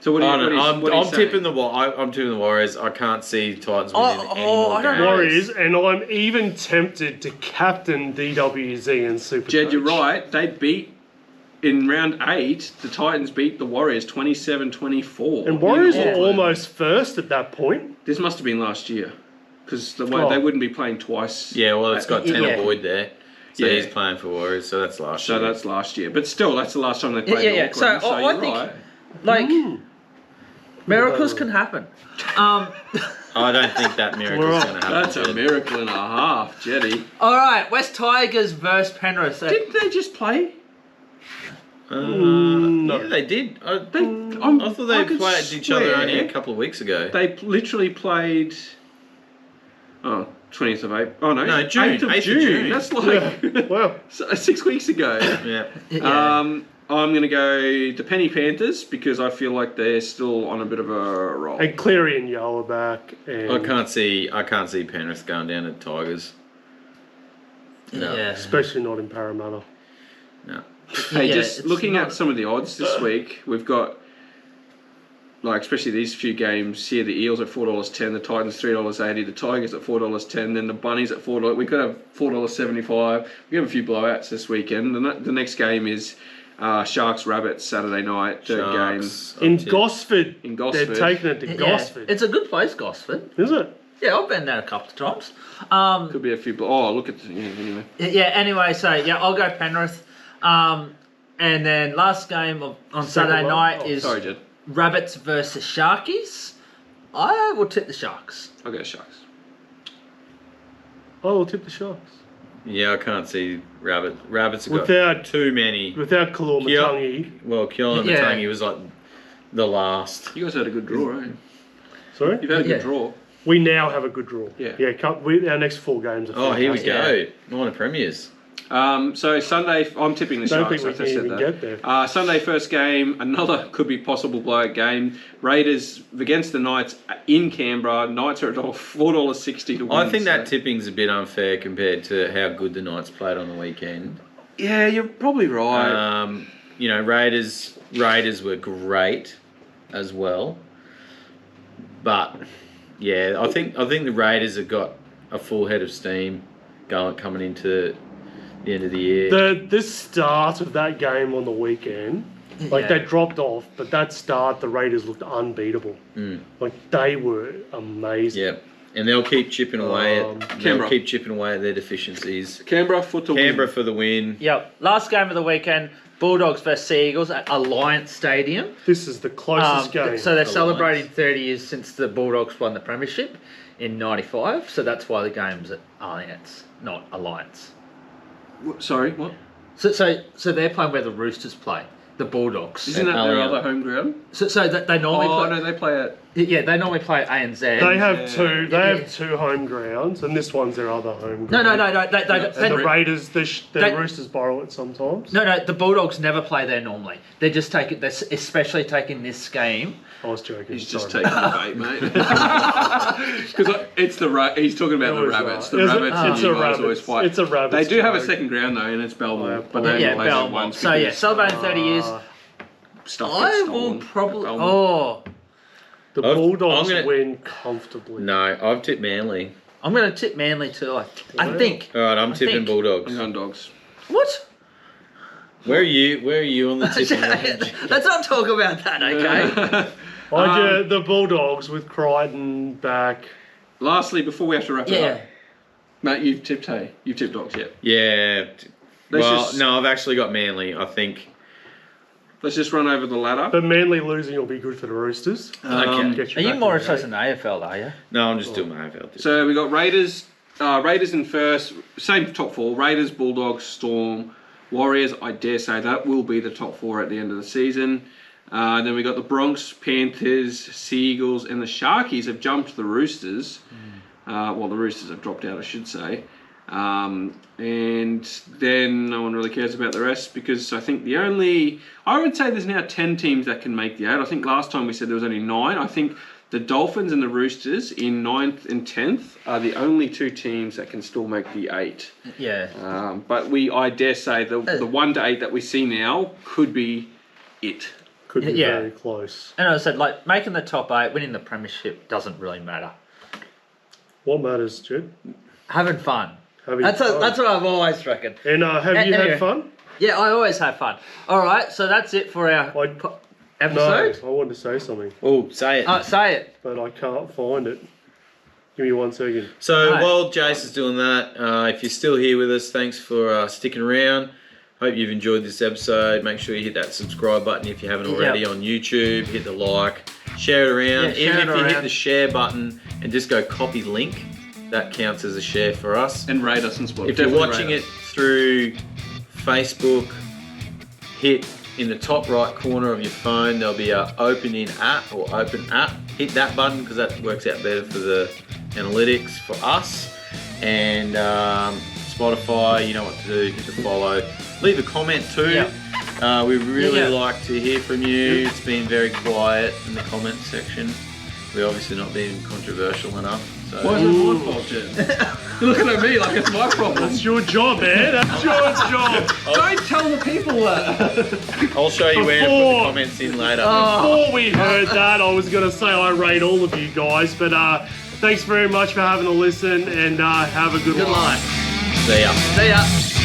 Speaker 3: So what do you,
Speaker 4: I don't know.
Speaker 3: what are you
Speaker 4: I'm
Speaker 3: saying?
Speaker 4: tipping the Warriors. I can't see Titans winning any more
Speaker 8: I don't
Speaker 4: games.
Speaker 8: know.
Speaker 2: Warriors, and I'm even tempted to captain DWZ and Super.
Speaker 3: Jed, you're right. They beat, in round 8, the Titans beat the Warriors 27-24.
Speaker 2: And Warriors
Speaker 3: in
Speaker 2: were
Speaker 3: Auckland.
Speaker 2: almost first at that point.
Speaker 3: This must have been last year. Because they
Speaker 2: Oh.
Speaker 3: wouldn't be playing twice.
Speaker 4: Yeah, well, it's got Tanner
Speaker 8: Yeah.
Speaker 4: Boyd there. So
Speaker 3: Yeah.
Speaker 4: he's playing for Warriors, so that's last
Speaker 3: So
Speaker 4: year.
Speaker 3: that's last year. But still, that's the last time they played in
Speaker 8: Yeah.
Speaker 3: Auckland.
Speaker 8: So I
Speaker 3: you're
Speaker 8: think,
Speaker 3: right.
Speaker 8: like, miracles can happen.
Speaker 4: I don't think that miracle's going to happen.
Speaker 3: That's a
Speaker 4: Jed.
Speaker 3: miracle and a half, Jetty.
Speaker 8: All right, West Tigers versus Penrith.
Speaker 3: Didn't they just play?
Speaker 4: Yeah, they did. I thought they
Speaker 3: could
Speaker 4: played each other
Speaker 3: swear
Speaker 4: only a couple of weeks ago.
Speaker 3: They literally played. Oh, 20th of April. Oh no,
Speaker 4: No, June.
Speaker 3: 8th of
Speaker 4: 8th of
Speaker 3: June.
Speaker 4: June.
Speaker 3: That's like
Speaker 2: Wow.
Speaker 3: 6 weeks ago.
Speaker 4: Yeah.
Speaker 8: Yeah.
Speaker 3: I'm gonna go the Penny Panthers because I feel like they're still on a bit of a roll.
Speaker 2: And Cleary and Yo are back. And
Speaker 4: I can't see Penrith going down to Tigers. No.
Speaker 8: Yeah.
Speaker 2: especially not in Parramatta.
Speaker 4: No.
Speaker 3: Hey,
Speaker 8: Yeah,
Speaker 3: just
Speaker 8: it's
Speaker 3: looking
Speaker 8: not-
Speaker 3: at some of the odds this week, we've got, like, especially these few games here, the Eels at $4.10, the Titans $3.80, the Tigers at $4.10, then the Bunnies at $4. We could have $4.75. We have a few blowouts this weekend. The next game is Sharks Rabbits Saturday night, third
Speaker 4: Sharks,
Speaker 2: In
Speaker 4: I'll tip.
Speaker 2: Gosford,
Speaker 3: In Gosford.
Speaker 2: they're taking it to
Speaker 8: Yeah.
Speaker 2: Gosford.
Speaker 8: It's a good place, Gosford.
Speaker 2: Is it?
Speaker 8: Yeah, I've been there a couple of times.
Speaker 3: Could be a few. Oh, look at the, yeah, anyway.
Speaker 8: Yeah. Anyway, so yeah, I'll go Penrith. And then last game on Saturday night is
Speaker 3: Sorry, Jed.
Speaker 8: Rabbits versus Sharkies. I will tip the Sharks.
Speaker 3: I'll go Sharks.
Speaker 2: I will tip the Sharks.
Speaker 4: Yeah, I can't see Rabbits. Rabbits have got
Speaker 2: Without
Speaker 4: too many.
Speaker 2: Without Kalormatangi.
Speaker 4: Well, Keelan
Speaker 8: Yeah.
Speaker 4: Matangi was like the last.
Speaker 3: You guys had a good draw, eh?
Speaker 2: Sorry?
Speaker 3: You've had a
Speaker 8: Yeah.
Speaker 3: good draw.
Speaker 2: We now have a good draw.
Speaker 3: Yeah.
Speaker 2: Yeah, our next 4 games are
Speaker 4: Oh, here we
Speaker 2: fantastic.
Speaker 4: go. Minor premiers.
Speaker 3: So Sunday, I'm tipping the
Speaker 2: Don't
Speaker 3: Sharks.
Speaker 2: think we
Speaker 3: I
Speaker 2: can
Speaker 3: said
Speaker 2: even
Speaker 3: that.
Speaker 2: get there.
Speaker 3: Sunday first game, another could be possible blowout game. Raiders against the Knights in Canberra. Knights are at $4.60 to win.
Speaker 4: I think that
Speaker 3: so-
Speaker 4: tipping's a bit unfair compared to how good the Knights played on the weekend.
Speaker 3: Yeah, you're probably right.
Speaker 4: Raiders were great as well, but yeah, I think the Raiders have got a full head of steam coming into the end of the year.
Speaker 2: The start of that game on the weekend, like they dropped off, but that start, the Raiders looked unbeatable. Like they were amazing.
Speaker 4: Yeah, and they'll keep chipping away
Speaker 3: Canberra.
Speaker 4: at their deficiencies.
Speaker 3: Canberra for the
Speaker 4: Canberra
Speaker 3: win.
Speaker 4: for the win.
Speaker 8: Yep. Last game of the weekend, Bulldogs versus Sea Eagles at Alliance Stadium.
Speaker 2: This is the closest game.
Speaker 8: So they're celebrating 30 years since the Bulldogs won the premiership in '95. So that's why the game's at Alliance, not Alliance.
Speaker 3: Sorry, what?
Speaker 8: So they're playing where the Roosters play, the Bulldogs.
Speaker 3: Isn't that their
Speaker 4: Allianz.
Speaker 3: other home ground?
Speaker 8: So they normally
Speaker 3: Oh,
Speaker 8: play.
Speaker 3: no, they play at...
Speaker 8: Yeah, they normally play ANZ.
Speaker 2: they have two. They
Speaker 8: Yeah.
Speaker 2: have 2 home grounds, and this one's their other home
Speaker 8: No.
Speaker 2: ground.
Speaker 8: They,
Speaker 2: And the Raiders, the
Speaker 8: They-
Speaker 2: Roosters borrow it sometimes.
Speaker 8: no, the Bulldogs never play there normally. They're just taking. They're especially taking this game.
Speaker 2: I was joking.
Speaker 3: He's just
Speaker 2: sorry.
Speaker 3: taking the bait, mate. Because it's he's talking about the
Speaker 2: It was
Speaker 3: Rabbits.
Speaker 2: right.
Speaker 3: The
Speaker 2: It's a-
Speaker 3: Rabbits
Speaker 2: it's
Speaker 3: and
Speaker 2: a
Speaker 3: you guys always
Speaker 2: Rabbits.
Speaker 3: fight.
Speaker 2: It's a Rabbits
Speaker 3: They do have a
Speaker 2: joke.
Speaker 3: second ground though, and it's Belmore. But they
Speaker 8: Yeah,
Speaker 3: only play there
Speaker 8: Belmont.
Speaker 3: once.
Speaker 8: So yeah,
Speaker 3: because
Speaker 8: celebrating 30 years.
Speaker 3: stuff
Speaker 8: I
Speaker 3: gets
Speaker 8: will
Speaker 3: stolen.
Speaker 8: probably.
Speaker 3: Belmont.
Speaker 8: Oh,
Speaker 2: The
Speaker 4: I'm
Speaker 2: Bulldogs
Speaker 4: gonna-
Speaker 2: win comfortably.
Speaker 4: No, I've tipped Manly.
Speaker 8: I'm going to tip Manly too. I think.
Speaker 4: All right, I'm tipping
Speaker 8: think-
Speaker 4: Bulldogs.
Speaker 3: I'm going Dogs.
Speaker 8: What?
Speaker 4: Where are you on the tipping range?
Speaker 8: Let's not talk about that, okay?
Speaker 2: The Bulldogs with Crichton back.
Speaker 3: Lastly, before we have to wrap it
Speaker 8: Yeah.
Speaker 3: up, Matt, you've tipped Dogs, yeah.
Speaker 4: Yeah.
Speaker 3: Let's
Speaker 4: Well,
Speaker 3: just-
Speaker 4: no, I've actually got Manly. I think.
Speaker 3: Let's just run over the ladder.
Speaker 2: But Manly losing will be good for the Roosters.
Speaker 4: Okay.
Speaker 2: Get
Speaker 8: Are you
Speaker 2: back
Speaker 8: more
Speaker 2: in the
Speaker 8: interested in AFL, are you?
Speaker 4: No, I'm just doing my AFL. tip.
Speaker 3: So we got Raiders in first, same top 4. Raiders, Bulldogs, Storm, Warriors. I dare say that will be the top 4 at the end of the season. Then we got the Bronx, Panthers, Seagulls, and the Sharkies have jumped the Roosters. Well, the Roosters have dropped out, I should say. And then no one really cares about the rest because I think I would say there's now 10 teams that can make the 8. I think last time we said there was only 9. I think the Dolphins and the Roosters in 9th and 10th are the only 2 teams that can still make the 8.
Speaker 8: Yeah.
Speaker 3: But I dare say the 1 to 8 that we see now could be it.
Speaker 2: Could be
Speaker 8: Yeah.
Speaker 2: very close.
Speaker 8: And as I said, like making the top 8, winning the premiership doesn't really matter.
Speaker 2: What matters, Jed?
Speaker 8: Having fun.
Speaker 2: Having
Speaker 8: That's
Speaker 2: fun.
Speaker 8: what I've always reckoned.
Speaker 2: And have you
Speaker 8: Anyway.
Speaker 2: had fun?
Speaker 8: Yeah, I always have fun. All right, so that's it for our episode.
Speaker 2: No, I wanted to say something,
Speaker 4: Oh, say it.
Speaker 8: Say it.
Speaker 2: but I can't find it. Give me 1 second.
Speaker 4: So
Speaker 8: Right.
Speaker 4: while Jace is doing that, if you're still here with us, thanks for sticking around. Hope you've enjoyed this episode. Make sure you hit that subscribe button if you haven't already on YouTube. Hit the like, share it around.
Speaker 8: Yeah, share
Speaker 4: Even
Speaker 8: it
Speaker 4: if you hit
Speaker 8: around.
Speaker 4: the share button and just go copy link, that counts as a share for us.
Speaker 3: And rate us and Spotify.
Speaker 4: If you're watching it through Facebook, hit in the top right corner of your phone, there'll be a open in app or open app. Hit that button because that works out better for the analytics for us. And Spotify, you know what to do, hit the follow. Leave a comment too.
Speaker 8: Yeah.
Speaker 4: We really
Speaker 8: Yeah.
Speaker 4: like to hear from you. It's been very quiet in the comment section. We're obviously not being controversial enough. So.
Speaker 3: Why is it my fault, Jed? You're looking at me like it's my problem.
Speaker 2: That's your job, man. That's your job.
Speaker 3: Don't tell the people that.
Speaker 4: I'll show you where to put
Speaker 2: Before-
Speaker 4: the comments in later.
Speaker 2: Before we heard that, I was going to say I rate all of you guys, but thanks very much for having a listen and have a good
Speaker 8: Good
Speaker 2: one.
Speaker 8: line.
Speaker 4: See ya.
Speaker 8: See ya.